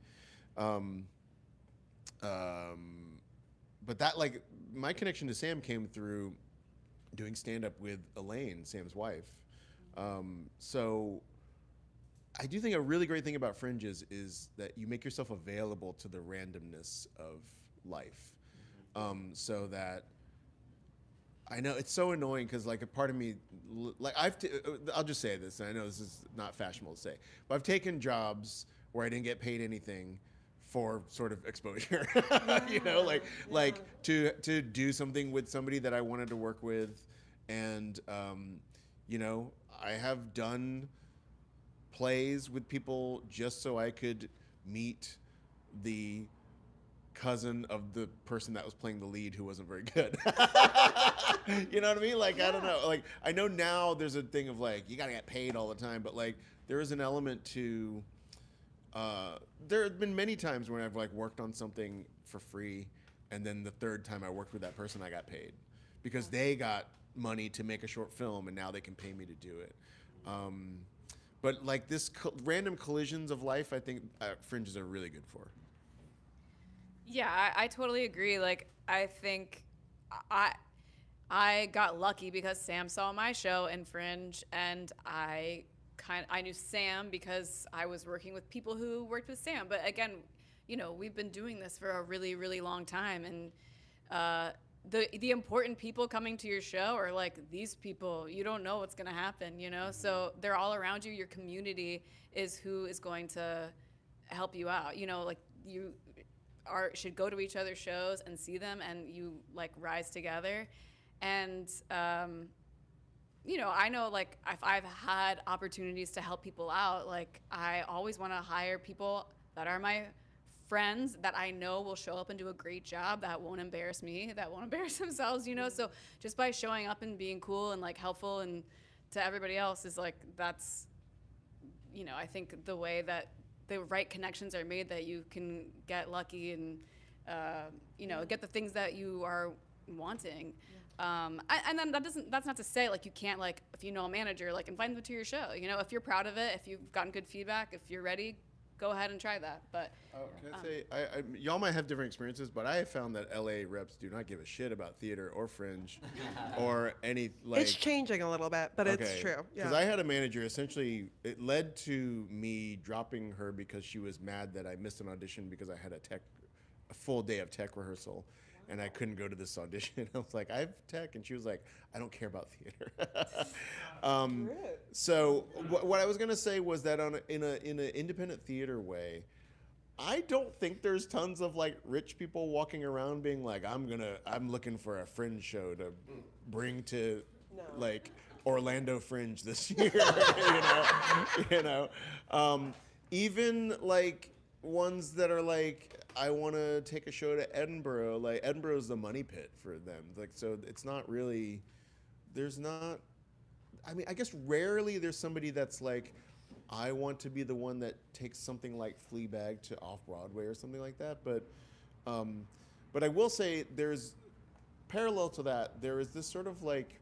But that, like, my connection to Sam came through doing stand-up with Elaine, Sam's wife. So I do think a really great thing about Fringe is that you make yourself available to the randomness of life. So that I know it's so annoying because like a part of me, like I'll just say this, and I know this is not fashionable to say, but I've taken jobs where I didn't get paid anything for sort of exposure, like to do something with somebody that I wanted to work with, and I have done plays with people just so I could meet the cousin of the person that was playing the lead who wasn't very good. You know what I mean? Like, yeah. I don't know. Like, I know now there's a thing of like, you gotta get paid all the time, but like, there is an element to, there have been many times when I've like worked on something for free, and then the third time I worked with that person, I got paid because they got money to make a short film, and now they can pay me to do it. But like this random collisions of life, I think Fringes are really good for. Yeah, I totally agree. Like, I think I I got lucky because Sam saw my show in Fringe, and I knew Sam because I was working with people who worked with Sam. But again, we've been doing this for a really, really long time, and the important people coming to your show are like these people. You don't know what's gonna happen, So they're all around you. Your community is who is going to help you out. Like you should go to each other's shows and see them, and you like rise together. And I know like if I've had opportunities to help people out, like I always want to hire people that are my friends that I know will show up and do a great job, that won't embarrass me, that won't embarrass themselves, So just by showing up and being cool and like helpful and to everybody else is like, that's, I think the way that the right connections are made, that you can get lucky and, get the things that you are wanting. And then that's not to say like you can't, like if you know a manager, like invite them to your show, if you're proud of it, if you've gotten good feedback, if you're ready, go ahead and try that. But can I say, y'all might have different experiences, but I have found that LA reps do not give a shit about theater or Fringe or any like. It's changing a little bit, but it's true. Because I had a manager. Essentially, it led to me dropping her because she was mad that I missed an audition because I had a full day of tech rehearsal. And I couldn't go to this audition. I was like, I have tech, and she was like, I don't care about theater. So what I was gonna say was that in an independent theater way, I don't think there's tons of like rich people walking around being like, I'm looking for a Fringe show to bring to like Orlando Fringe this year. Even like ones that are like, I want to take a show to Edinburgh. Like Edinburgh's the money pit for them. Like, so it's not really, I guess rarely there's somebody that's like, I want to be the one that takes something like Fleabag to off-Broadway or something like that. But I will say there's, parallel to that, there is this sort of like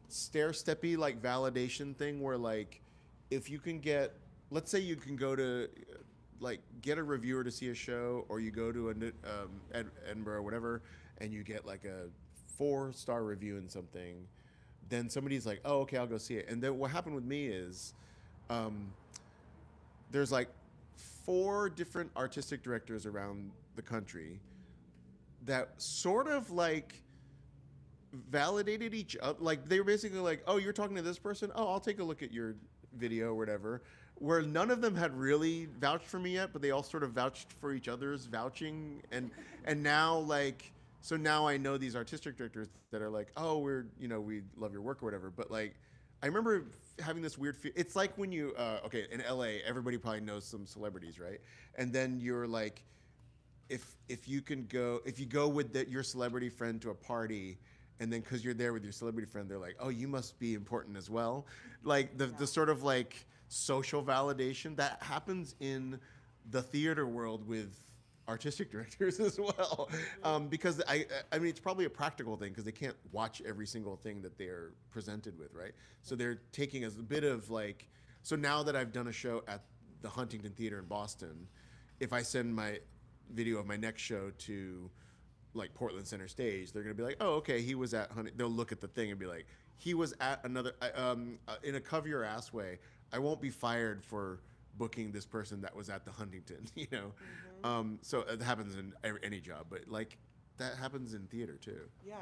stair-steppy like validation thing where like, if you can get, let's say you can go to, like get a reviewer to see a show, or you go to Edinburgh or whatever, and you get like a 4-star review in something, then somebody's like, oh, okay, I'll go see it. And then what happened with me is there's like 4 different artistic directors around the country that sort of like validated each other. Like they were basically like, oh, you're talking to this person? Oh, I'll take a look at your video or whatever. Where none of them had really vouched for me yet, but they all sort of vouched for each other's vouching, and now like, so now I know these artistic directors that are like, oh, we love your work or whatever. But like, I remember having this weird feel. It's like when you in LA, everybody probably knows some celebrities, right? And then you're like, if you go with your celebrity friend to a party, and then because you're there with your celebrity friend, they're like, oh, you must be important as well. Like the sort of like social validation that happens in the theater world with artistic directors as well, because I mean it's probably a practical thing because they can't watch every single thing that they're presented with, right? So they're taking as a bit of like, so now that I've done a show at the Huntington Theater in Boston, if I send my video of my next show to like Portland Center Stage, they're gonna be like, oh, okay, he was at they'll look at the thing and be like, he was at another in a cover your ass way, I won't be fired for booking this person that was at the Huntington, so it happens in any job, but like that happens in theater too. Yeah.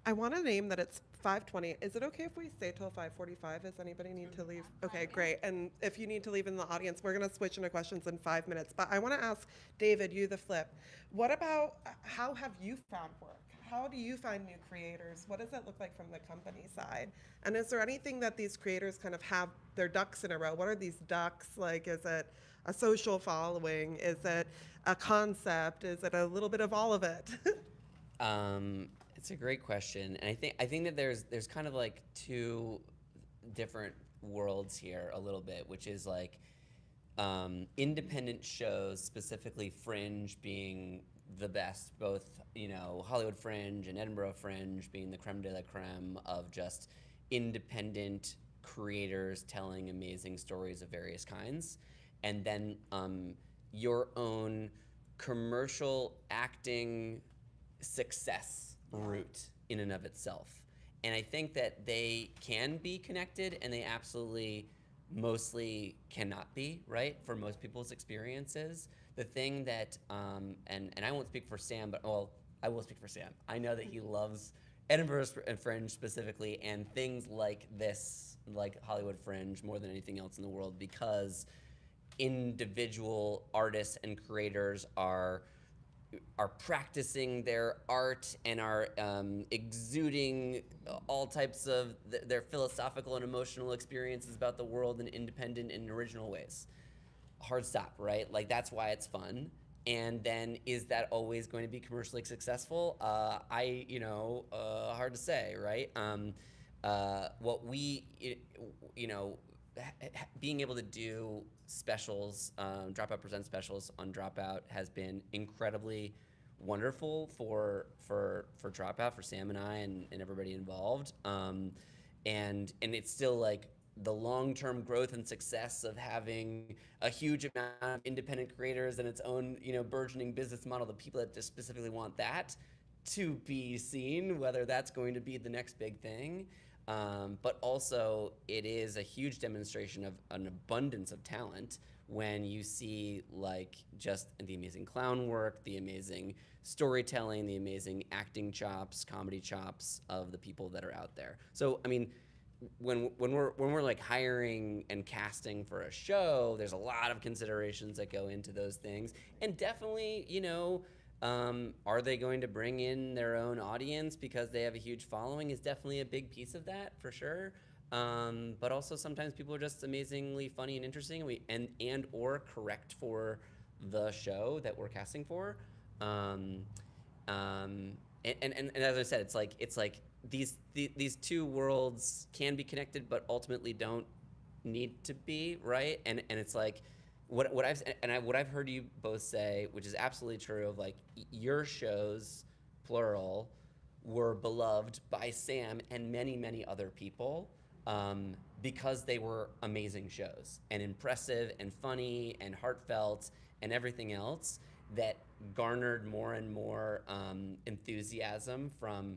I want to name that it's 5:20. Is it okay if we stay till 5:45? Does anybody need to leave? Okay, great. And if you need to leave in the audience, we're going to switch into questions in 5 minutes. But I want to ask David, you the flip. What about, how have you found work? How do you find new creators? What does it look like from the company side? And is there anything that these creators kind of have their ducks in a row? What are these ducks? Like, is it a social following? Is it a concept? Is it a little bit of all of it? It's a great question, and I think that there's kind of like 2 different worlds here a little bit, which is like independent shows, specifically Fringe being the best, both Hollywood Fringe and Edinburgh Fringe being the creme de la creme of just independent creators telling amazing stories of various kinds, and then your own commercial acting success route in and of itself. And I think that they can be connected, and they absolutely mostly cannot be, right? For most people's experiences. The thing that, and I won't speak for Sam, but well, I will speak for Sam. I know that he loves Edinburgh and Fringe specifically, and things like this, like Hollywood Fringe, more than anything else in the world, because individual artists and creators are practicing their art and are exuding all types of their philosophical and emotional experiences about the world in independent and original ways. Hard stop, right? Like, that's why it's fun. And then, is that always going to be commercially successful? Hard to say, right? What we, being able to do specials, Dropout Presents specials on Dropout has been incredibly wonderful for Dropout, for Sam and I, and everybody involved. And it's still like the long-term growth and success of having a huge amount of independent creators and its own, burgeoning business model, the people that just specifically want that to be seen, whether that's going to be the next big thing. But also, it is a huge demonstration of an abundance of talent when you see, like, just the amazing clown work, the amazing storytelling, the amazing acting chops, comedy chops of the people that are out there. So, I mean, when we're like hiring and casting for a show, there's a lot of considerations that go into those things, and definitely, are they going to bring in their own audience because they have a huge following is definitely a big piece of that, for sure. But also, sometimes people are just amazingly funny and interesting, and or correct for the show that we're casting for. And as I said, it's like these two worlds can be connected, but ultimately don't need to be, right? And it's like, what I've heard you both say, which is absolutely true, of like, your shows, plural, were beloved by Sam and many other people, because they were amazing shows and impressive and funny and heartfelt and everything else that garnered more and more enthusiasm from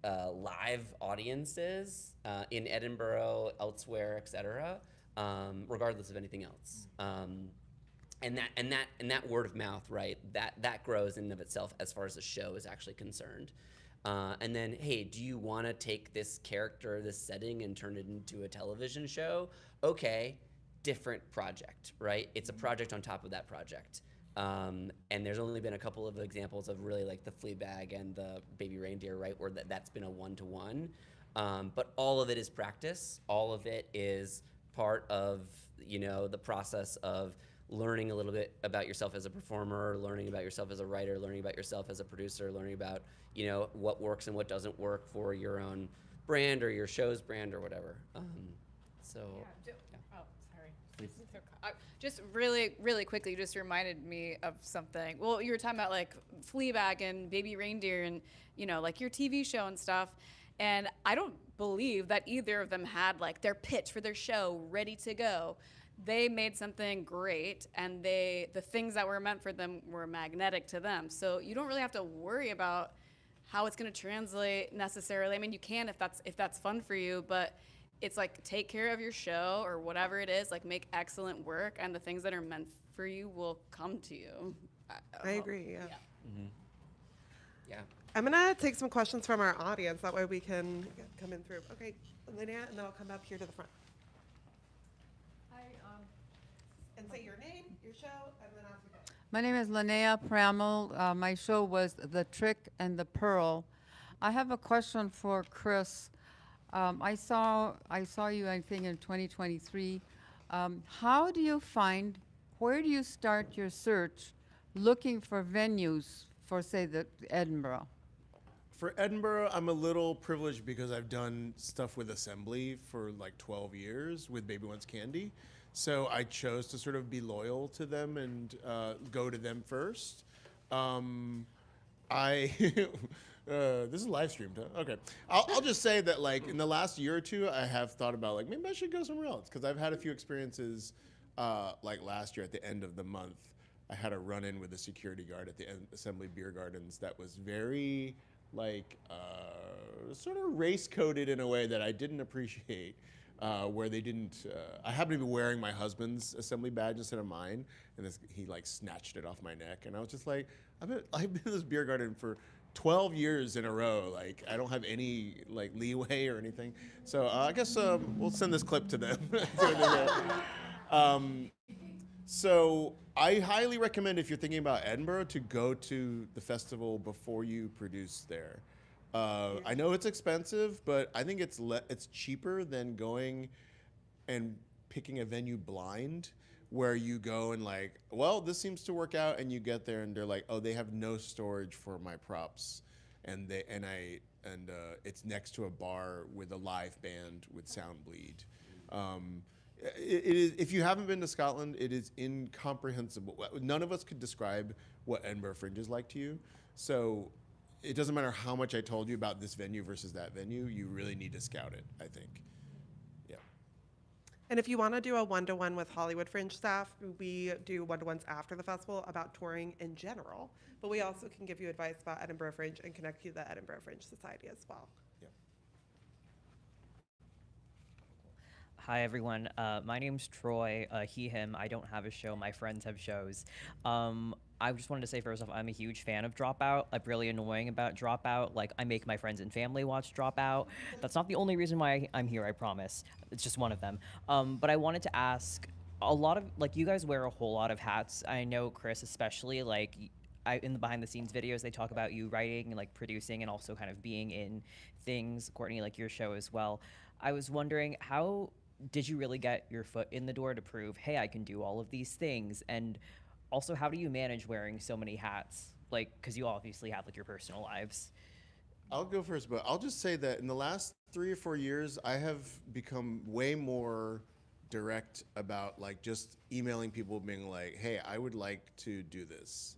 live audiences in Edinburgh, elsewhere, etc., regardless of anything else. And that word of mouth, right? That grows in and of itself as far as the show is actually concerned. And then, hey, do you want to take this character, this setting, and turn it into a television show? Okay, different project, right? It's a project on top of that project. And there's only been a couple of examples of really, like, the Fleabag and the Baby Reindeer, right, where that's been a one-to-one. But all of it is practice. All of it is part of, the process of learning a little bit about yourself as a performer, learning about yourself as a writer, learning about yourself as a producer, learning about, what works and what doesn't work for your own brand or your show's brand or whatever. Just really quickly, you just reminded me of something. Well, you were talking about, like, Fleabag and Baby Reindeer and, like, your TV show and stuff. And I don't believe that either of them had, like, their pitch for their show ready to go. They made something great, and the things that were meant for them were magnetic to them. So you don't really have to worry about how it's going to translate necessarily. I mean, you can if that's fun for you, but it's like, take care of your show or whatever it is, like, make excellent work, and the things that are meant for you will come to you. I agree, yeah. Mm-hmm. Yeah. I'm gonna take some questions from our audience, that way we can come in through. Okay, Linnea, and then I'll come up here to the front. Hi, And say your name, your show, and then ask again. my name is Linnea Pramel. My show was The Trick and the Pearl. I have a question for Chris. I saw you, I think, in 2023. Where do you start your search looking for venues for, say, the Edinburgh? For Edinburgh, I'm a little privileged because I've done stuff with Assembly for like 12 years with Baby Wants Candy. So I chose to sort of be loyal to them and go to them first. This is live streamed, huh? Okay. I'll just say that, like, in the last year or two, I have thought about, like, maybe I should go somewhere else. Because I've had a few experiences, like last year at the end of the month, I had a run-in with a security guard at the Assembly Beer Gardens that was very, like, sort of race-coded in a way that I didn't appreciate. Where they didn't, I happened to be wearing my husband's assembly badge instead of mine, and he like snatched it off my neck, and I was just like, I've been in this beer garden for 12 years in a row. Like, I don't have any like leeway or anything. So I guess we'll send this clip to them. So I highly recommend, if you're thinking about Edinburgh, to go to the festival before you produce there. I know it's expensive, but I think it's cheaper than going and picking a venue blind, where you go and like, well, this seems to work out, and you get there and they're like, oh, they have no storage for my props, and it's next to a bar with a live band with sound bleed. It is, if you haven't been to Scotland, it is incomprehensible. None of us could describe what Edinburgh Fringe is like to you. So it doesn't matter how much I told you about this venue versus that venue, you really need to scout it, I think. Yeah. And if you want to do a one-to-one with Hollywood Fringe staff, we do one-to-ones after the festival about touring in general. But we also can give you advice about Edinburgh Fringe and connect you to the Edinburgh Fringe Society as well. Yeah. Hi, everyone. My name's Troy. He, him. I don't have a show. My friends have shows. I just wanted to say first off, I'm a huge fan of Dropout. Like, really annoying about Dropout. Like, I make my friends and family watch Dropout. That's not the only reason why I'm here, I promise. It's just one of them. But I wanted to ask, a lot of, like, you guys wear a whole lot of hats. I know Chris especially, like, in the behind the scenes videos, they talk about you writing and like producing and also kind of being in things. Courtney, like your show as well. I was wondering, how did you really get your foot in the door to prove, hey, I can do all of these things? And also, how do you manage wearing so many hats? Like, because you obviously have like your personal lives. I'll go first, but I'll just say that in the last 3 or 4 years, I have become way more direct about like just emailing people being like, hey, I would like to do this.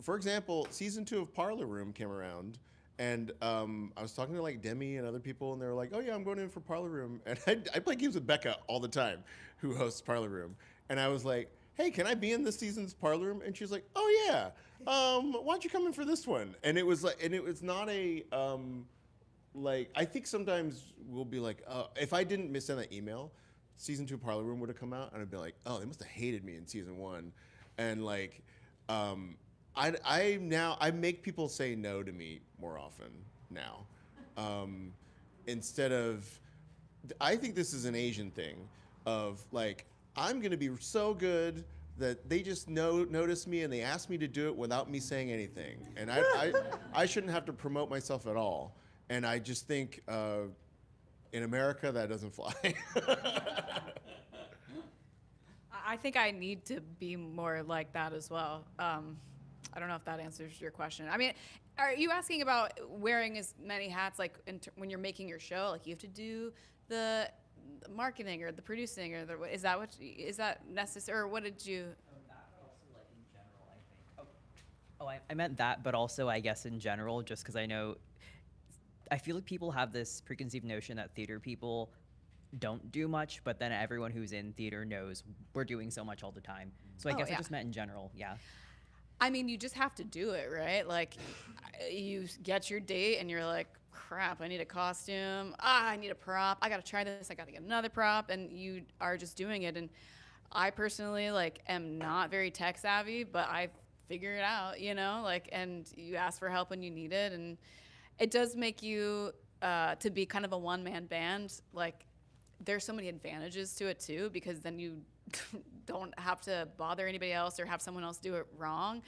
For example, season 2 of Parlor Room came around, and I was talking to like Demi and other people, and they were like, oh yeah, I'm going in for Parlor Room. And I play games with Becca all the time, who hosts Parlor Room. And I was like, hey, can I be in this season's Parlor Room? And she's like, oh yeah, why don't you come in for this one? And it was like, and it was not a, like, I think sometimes we'll be like, if I didn't send that email, season 2 Parlor Room would have come out, and I'd be like, oh, they must have hated me in season 1. And like, I make people say no to me more often now. Instead of, I think this is an Asian thing of like, I'm gonna be so good that they just notice me and they ask me to do it without me saying anything. And I shouldn't have to promote myself at all. And I just think in America that doesn't fly. I think I need to be more like that as well. I don't know if that answers your question. I mean, are you asking about wearing as many hats, like when you're making your show? Like you have to do the marketing or the producing, or is that necessary? Or what did you? That, but also like in general, I think. I meant that, but also I guess in general, just because I feel like people have this preconceived notion that theater people don't do much, but then everyone who's in theater knows we're doing so much all the time. So I guess I just meant in general, yeah. I mean, you just have to do it, right? Like, you get your date and you're like, crap, I need a costume. I need a prop. I got to try this. I got to get another prop. And you are just doing it. And I personally, like, am not very tech savvy, but I figure it out, you know? Like, and you ask for help when you need it. And it does make you, to be kind of a one-man band, like, there's so many advantages to it too, because then you don't have to bother anybody else or have someone else do it wrong.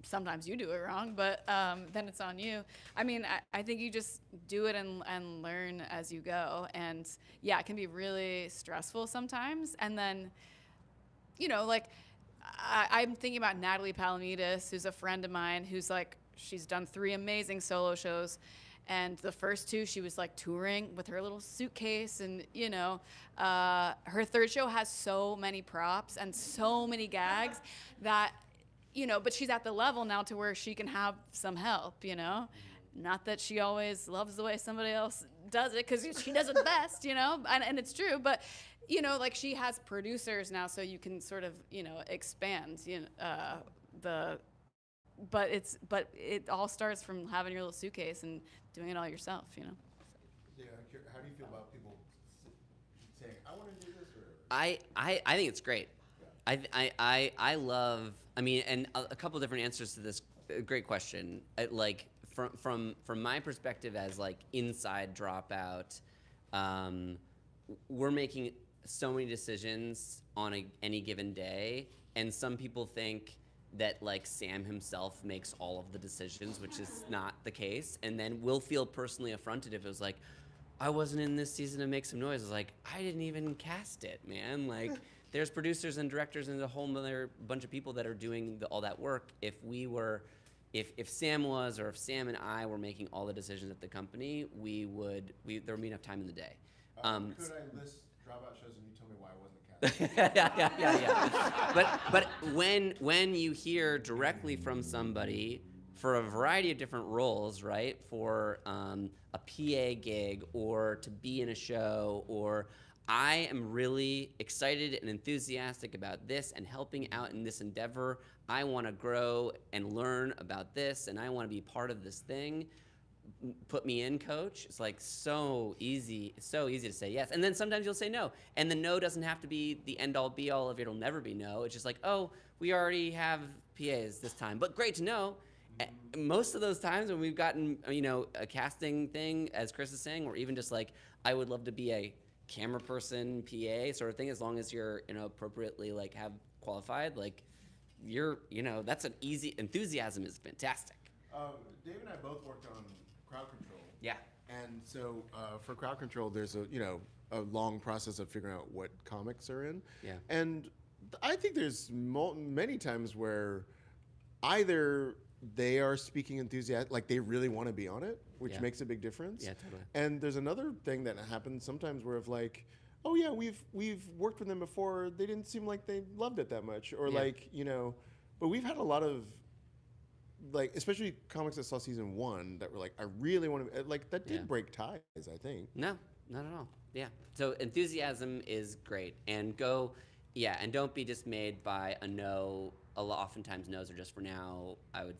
Sometimes you do it wrong, but then it's on you. I mean, I think you just do it and learn as you go. And yeah, it can be really stressful sometimes. And then, you know, like I'm thinking about Natalie Palamides, who's a friend of mine, who's like, she's done 3 amazing solo shows. And the first 2, she was like touring with her little suitcase, and you know, her third show has so many props and so many gags that but she's at the level now to where she can have some help, Not that she always loves the way somebody else does it, because she does it best, and it's true, but, like she has producers now, so you can sort of, expand, but it all starts from having your little suitcase and doing it all yourself, Yeah, how do you feel about people saying, I want to do this? Or I think it's great. I love. I mean, and a couple different answers to this great question. Like from my perspective as like inside Dropout, we're making so many decisions on any given day, and some people think that like Sam himself makes all of the decisions, which is not the case, and then we'll feel personally affronted if it was like, I wasn't in this season to Make Some Noise. I was like, I didn't even cast it, man. Like, there's producers and directors and a whole other bunch of people that are doing all that work. If Sam was, or if Sam and I were making all the decisions at the company, there would be enough time in the day. could I list Dropout shows and you tell me why I wasn't cast? yeah. But when you hear directly from somebody for a variety of different roles, right? For a PA gig, or to be in a show, or I am really excited and enthusiastic about this and helping out in this endeavor. I want to grow and learn about this, and I want to be part of this thing. Put me in, coach. It's like so easy. It's so easy to say yes. And then sometimes you'll say no. And the no doesn't have to be the end all be all of it. It'll never be no. It's just like, oh, we already have PAs this time, but great to know. Most of those times when we've gotten, a casting thing, as Chris is saying, or even just like, I would love to be a camera person, PA sort of thing, as long as you're, appropriately like have qualified, like that's an easy, enthusiasm is fantastic. Dave and I both worked on crowd control. Yeah. And so for crowd control, there's a long process of figuring out what comics are in. Yeah. And I think there's many times where either they are speaking enthusiastic, like they really want to be on it, which makes a big difference. Yeah, totally. And there's another thing that happens sometimes where if like, oh yeah, we've worked with them before, they didn't seem like they loved it that much, or but we've had a lot of like, especially comics that saw season 1 that were like, I really want to, like that did break ties, I think. No, not at all. Yeah. So enthusiasm is great, and and don't be dismayed by a no. Oftentimes no's are just for now. I would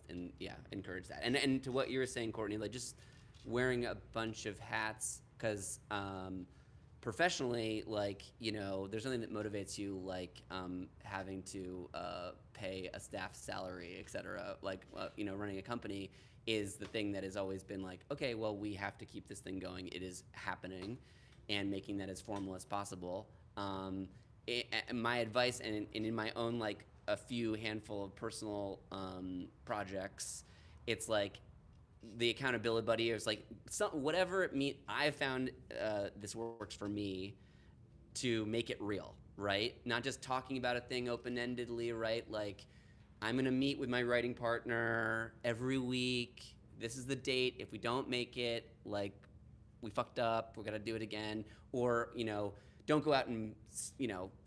encourage that. And to what you were saying, Courtney, like just wearing a bunch of hats, because professionally, like there's nothing that motivates you like having to pay a staff salary, etc. Like running a company is the thing that has always been like, okay, well, we have to keep this thing going. It is happening, and making that as formal as possible. My advice, and in my own like a few handful of personal projects, it's like the accountability buddy is like whatever it means. I've found this works for me to make it real, right? Not just talking about a thing open-endedly, right? Like, I'm gonna meet with my writing partner every week. This is the date. If we don't make it, like, we fucked up. We're gonna do it again. Or don't go out and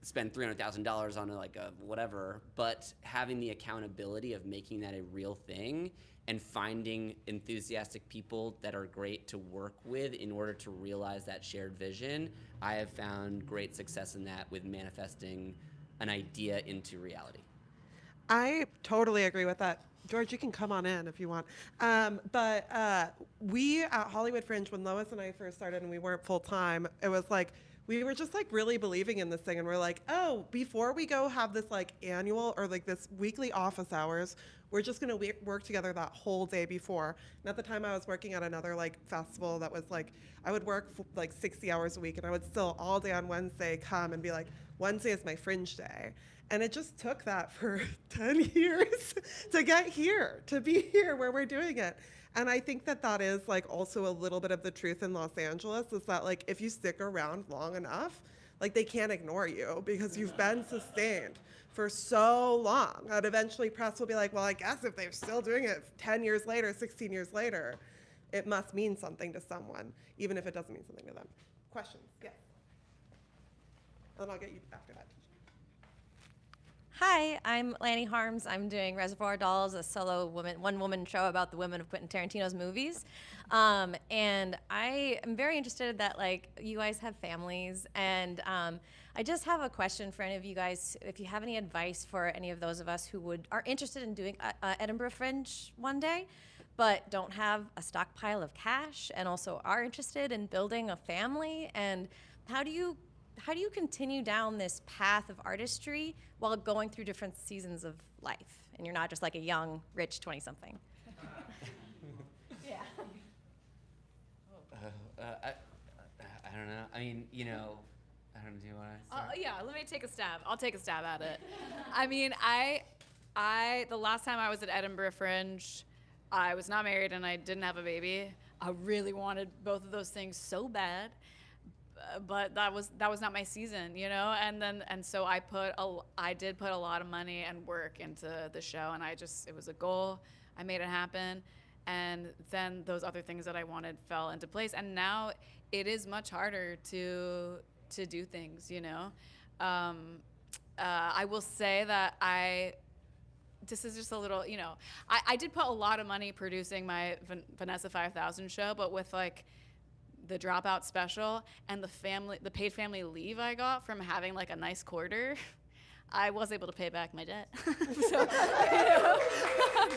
spend $300,000 on like a whatever, but having the accountability of making that a real thing and finding enthusiastic people that are great to work with in order to realize that shared vision. I have found great success in that, with manifesting an idea into reality. I totally agree with that. George, you can come on in if you want. But we at Hollywood Fringe, when Lois and I first started and we weren't full time, it was like, we were just like really believing in this thing, and we're like, oh, before we go have this like annual or like this weekly office hours, we're just gonna work together that whole day before. And at the time I was working at another like festival that was like, I would work like 60 hours a week, and I would still all day on Wednesday come and be like, Wednesday is my Fringe day. And it just took that for 10 years to get here, to be here where we're doing it. And I think that is like also a little bit of the truth in Los Angeles, is that like if you stick around long enough, like they can't ignore you because you've been sustained for so long. And eventually press will be like, well, I guess if they're still doing it 10 years later, 16 years later, it must mean something to someone, even if it doesn't mean something to them. Questions? Yes. And I'll get you after that. Hi, I'm Lanny Harms. I'm doing Reservoir Dogs, a solo one-woman show about the women of Quentin Tarantino's movies. And I am very interested that like you guys have families, and I just have a question for any of you guys. If you have any advice for any of those of us who are interested in doing Edinburgh Fringe one day, but don't have a stockpile of cash, and also are interested in building a family, and how do you continue down this path of artistry while going through different seasons of life, and you're not just like a young, rich 20-something? Yeah. I don't know. I mean, I don't know. Do you want to start? Yeah, let me take a stab. I'll take a stab at it. I mean, the last time I was at Edinburgh Fringe, I was not married and I didn't have a baby. I really wanted both of those things so bad, but that was not my season, And so I did put a lot of money and work into the show, and it was a goal. I made it happen, and then those other things that I wanted fell into place, and now it is much harder to do things, I will say that this is just a little, I did put a lot of money producing my Vanessa 5000 show, but with like the Dropout special and the paid family leave I got from having like a nice quarter, I was able to pay back my debt. So,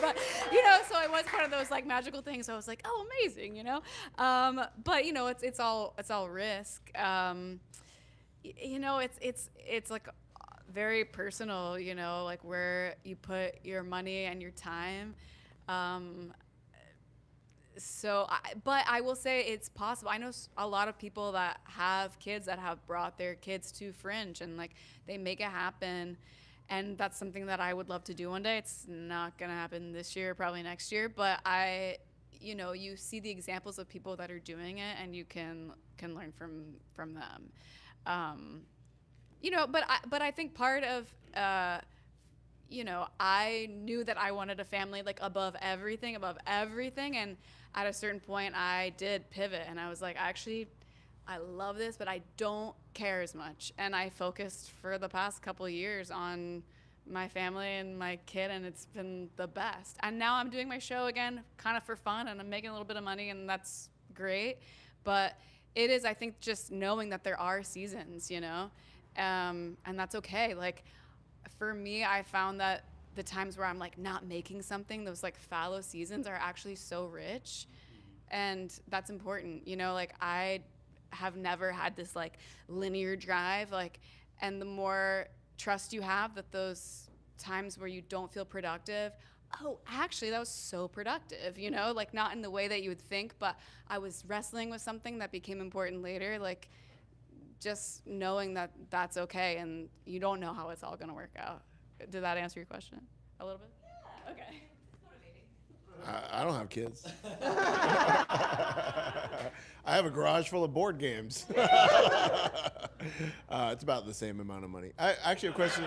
but, so it was part of those like magical things. So I was like, oh, amazing, but it's all risk. It's like very personal, like where you put your money and your time. But I will say it's possible. I know a lot of people that have kids that have brought their kids to Fringe, and like they make it happen. And that's something that I would love to do one day. It's not gonna happen this year, probably next year, but you see the examples of people that are doing it, and you can learn from them. But I think part of I knew that I wanted a family like above everything, and at a certain point I did pivot, and I was like, actually, I love this, but I don't care as much, and I focused for the past couple of years on my family and my kid, and it's been the best. And now I'm doing my show again kind of for fun, and I'm making a little bit of money, and that's great. But it is, I think, just knowing that there are seasons, and that's okay. Like for me, I found that the times where I'm like not making something, those like fallow seasons are actually so rich, and that's important. Like I have never had this like linear drive, like, and the more trust you have that those times where you don't feel productive, oh, actually that was so productive, like not in the way that you would think, but I was wrestling with something that became important later, like just knowing that that's okay, and you don't know how it's all going to work out. Did that answer your question a little bit? Yeah, okay. I don't have kids. I have a garage full of board games. It's about the same amount of money. Actually, a question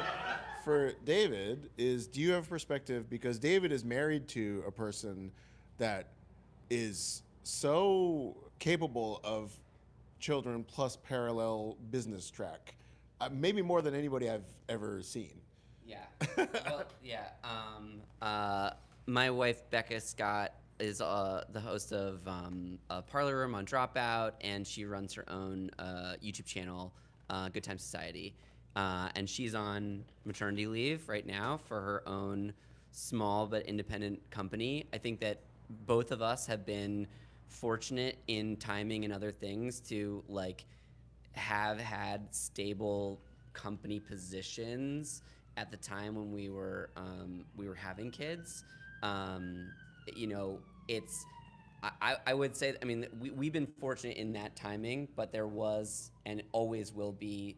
for David is, do you have perspective? Because David is married to a person that is so capable of children plus parallel business track, maybe more than anybody I've ever seen. Yeah. Well, yeah. My wife, Becca Scott, is the host of Parlor Room on Dropout, and she runs her own YouTube channel, Good Time Society. And she's on maternity leave right now for her own small but independent company. I think that both of us have been fortunate in timing and other things to like have had stable company positions at the time when we were having kids. It's I would say, I mean, we've been fortunate in that timing, but there was and always will be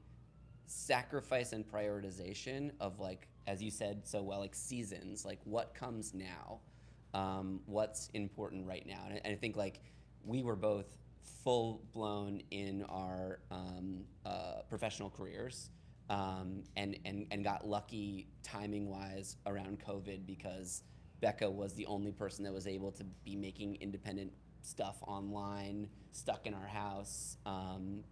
sacrifice and prioritization of, like, as you said so well, like seasons, like what comes now, what's important right now. And I think like we were both full blown in our professional careers, and got lucky timing wise around COVID, because Becca was the only person that was able to be making independent stuff online, stuck in our house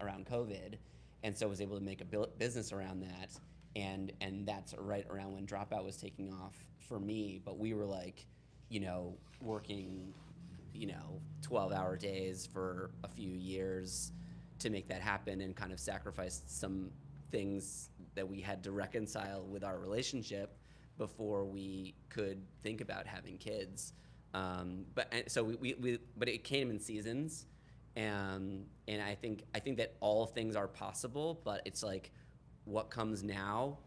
around COVID, and so was able to make a business around that. and that's right around when Dropout was taking off for me. But we were like, working, 12-hour days for a few years to make that happen, and kind of sacrificed some things that we had to reconcile with our relationship before we could think about having kids. But it came in seasons, and I think that all things are possible, but it's like what comes now,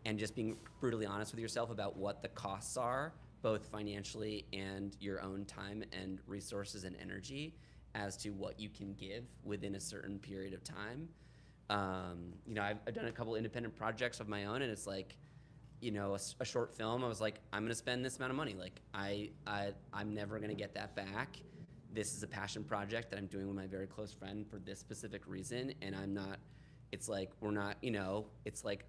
and just being brutally honest with yourself about what the costs are, both financially and your own time and resources and energy, as to what you can give within a certain period of time. I've done a couple independent projects of my own, and it's like, a short film, I was like, I'm gonna spend this amount of money. Like, I'm never gonna get that back. This is a passion project that I'm doing with my very close friend for this specific reason, and it's like, we're not, it's like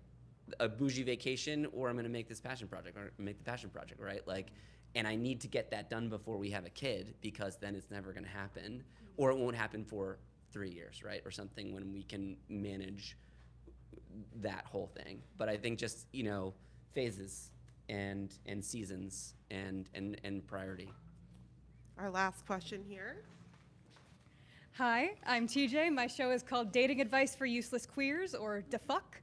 a bougie vacation, or I'm gonna make this passion project, or make the passion project, right? Like, and I need to get that done before we have a kid, because then it's never gonna happen, or it won't happen for 3 years, right? Or something, when we can manage that whole thing. But I think just, phases and seasons and priority. Our last question here. Hi, I'm TJ. My show is called Dating Advice for Useless Queers, or DeFuck.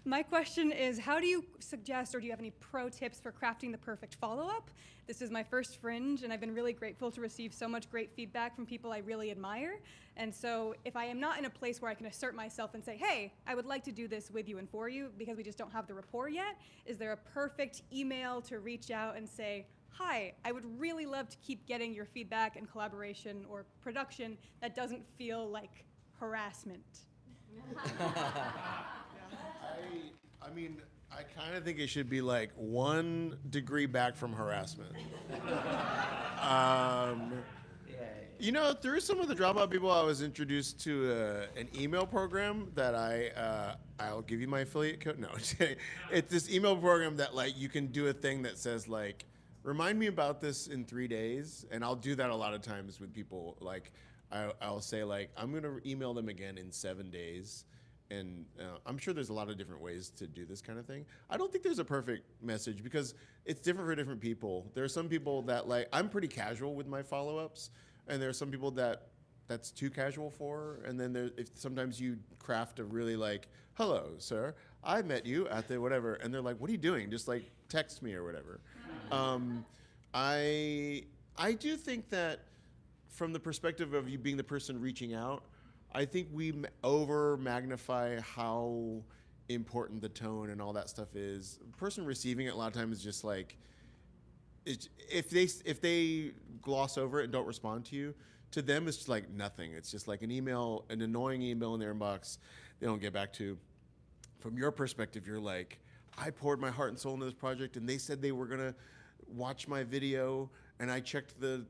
My question is, how do you suggest, or do you have any pro tips for crafting the perfect follow-up? This is my first Fringe, and I've been really grateful to receive so much great feedback from people I really admire. And so if I am not in a place where I can assert myself and say, hey, I would like to do this with you and for you, because we just don't have the rapport yet, is there a perfect email to reach out and say, hi, I would really love to keep getting your feedback and collaboration or production that doesn't feel like harassment? I mean, I kind of think it should be like 1 degree back from harassment. Through some of the Dropout people, I was introduced to an email program that I'll give you my affiliate code. No, it's this email program that like you can do a thing that says like, remind me about this in 3 days, and I'll do that a lot of times with people. Like, I'll say like, I'm gonna email them again in 7 days. And I'm sure there's a lot of different ways to do this kind of thing. I don't think there's a perfect message, because it's different for different people. There are some people that like, I'm pretty casual with my follow-ups, and there are some people that's too casual for. And then sometimes you craft a really like, hello, sir, I met you at the whatever, and they're like, what are you doing? Just like text me or whatever. I do think that from the perspective of you being the person reaching out, I think we over magnify how important the tone and all that stuff is. The person receiving it a lot of times is just like, if they gloss over it and don't respond to you, to them it's just like nothing. It's just like an annoying email in their inbox they don't get back to. From your perspective, you're like, I poured my heart and soul into this project, and they said they were gonna watch my video, and I checked the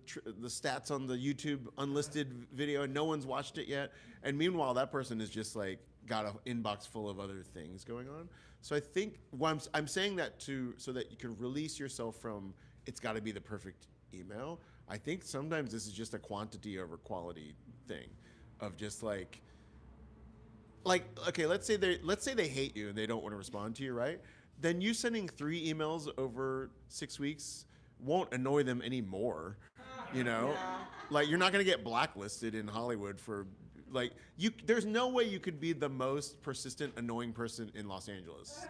stats on the YouTube unlisted video, and no one's watched it yet. And meanwhile, that person is just like got an inbox full of other things going on. So I think I'm saying that so that you can release yourself from it's got to be the perfect email. I think sometimes this is just a quantity over quality thing, of just like okay, let's say they hate you and they don't want to respond to you, right? Then you sending 3 emails over 6 weeks won't annoy them anymore, Yeah. Like, you're not gonna get blacklisted in Hollywood for like there's no way you could be the most persistent annoying person in Los Angeles.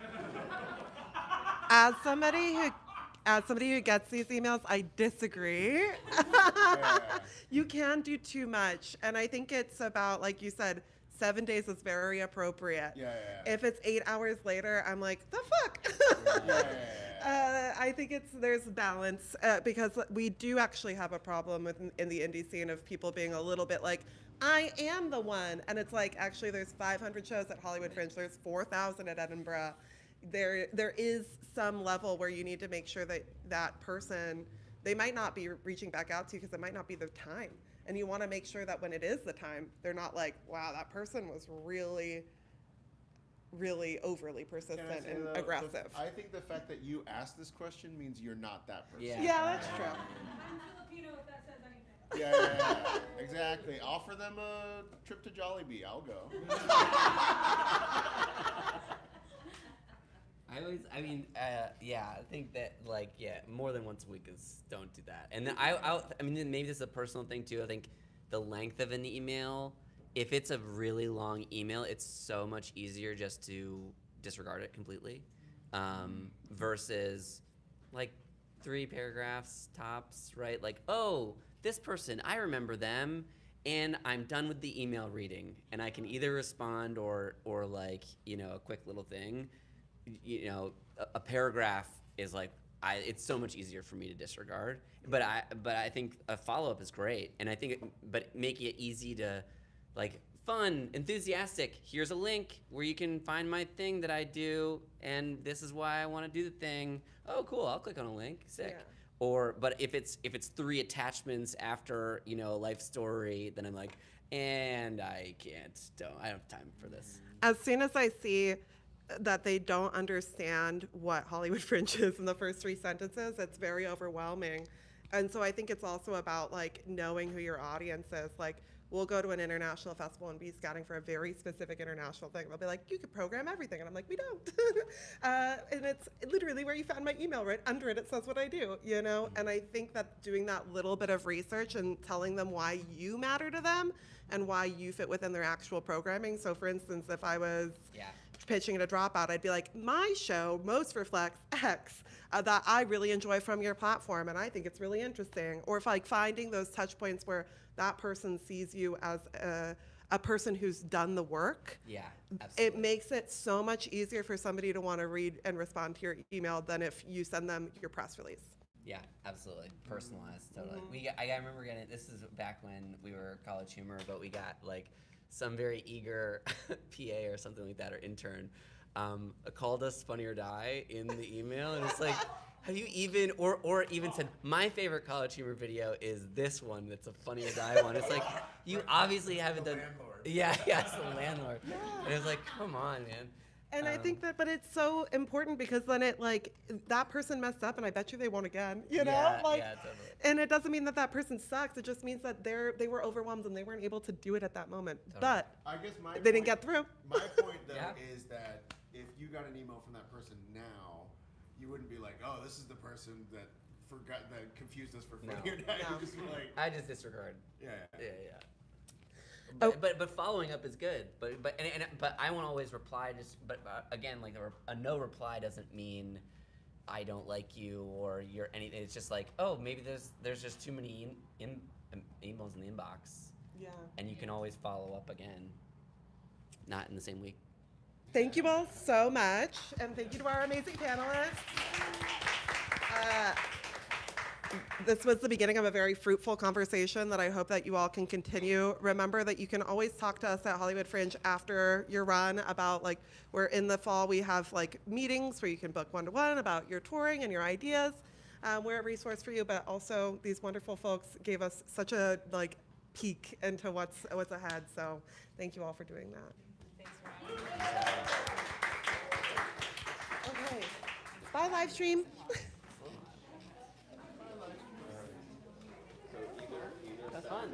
As somebody who gets these emails, I disagree. You can do too much, and I think it's about, like you said, 7 days is very appropriate. Yeah. If it's 8 hours later, I'm like, the fuck? I think there's balance, because we do actually have a problem in the indie scene of people being a little bit like, I am the one. And it's like, actually, there's 500 shows at Hollywood Fringe. There's 4,000 at Edinburgh. There is some level where you need to make sure that that person, they might not be reaching back out to you because it might not be the time. And you want to make sure that when it is the time, they're not like, wow, that person was really, really overly persistent and aggressive. I think the fact that you asked this question means you're not that person. Yeah, that's true. I'm Filipino, if that says anything. Yeah, exactly. Offer them a trip to Jollibee. I'll go. Yeah, I think that more than once a week don't do that. And then I mean, maybe this is a personal thing too. I think the length of an email, if it's a really long email, it's so much easier just to disregard it completely, versus like 3 paragraphs tops, right? Like, oh, this person, I remember them, and I'm done with the email reading, and I can either respond or like, a quick little thing. A paragraph is like, it's so much easier for me to disregard. But I think a follow-up is great, and I think but making it easy to, like, fun, enthusiastic. Here's a link where you can find my thing that I do, and this is why I want to do the thing. Oh, cool! I'll click on a link. Sick. Yeah. But if it's 3 attachments after a life story, then I'm like, and I don't have time for this. As soon as I see that they don't understand what Hollywood Fringe is in the first 3 sentences, it's very overwhelming. And so I think it's also about like knowing who your audience is. Like, we'll go to an international festival and be scouting for a very specific international thing. They'll be like, you could program everything. And I'm like, we don't. And it's literally where you found my email, right under it says what I do, And I think that doing that little bit of research and telling them why you matter to them and why you fit within their actual programming. So for instance, if I was pitching at a Dropout, I'd be like, my show most reflects X that I really enjoy from your platform, and I think it's really interesting. Or if like finding those touch points where that person sees you as a person who's done the work. Yeah, absolutely. It makes it so much easier for somebody to want to read and respond to your email than if you send them your press release. Yeah, absolutely. Personalized, totally. I remember getting, this is back when we were College Humor, but we got like some very eager PA or something like that, or intern, called us Funny or Die in the email, and it's like, have you even, or even said, my favorite College Humor video is this one that's a Funny or Die one. It's like, you obviously haven't done. Landlord. Yeah, it's the landlord. Yeah. And it's like, come on, man. And I think that, but it's so important because then it like, that person messed up and I bet you they won't again, Yeah, totally. And it doesn't mean that that person sucks. It just means that they were overwhelmed and they weren't able to do it at that moment. Totally. But I guess they didn't get through. My point though is that if you got an email from that person now, you wouldn't be like, oh, this is the person that confused us for Funny or Die. No. Just be like, I just disregard. Yeah. But following up is good. But I won't always reply. Again, like a no reply doesn't mean I don't like you or you're anything. It's just like, oh, maybe there's just too many emails in the inbox. Yeah. And you can always follow up again. Not in the same week. Thank you all so much, and thank you to our amazing panelists. This was the beginning of a very fruitful conversation that I hope that you all can continue. Remember that you can always talk to us at Hollywood Fringe after your run about, like, we're in the fall, we have like meetings where you can book one-to-one about your touring and your ideas. We're a resource for you, but also these wonderful folks gave us such a like peek into what's ahead. So thank you all for doing that. Okay, bye live stream. That's fun.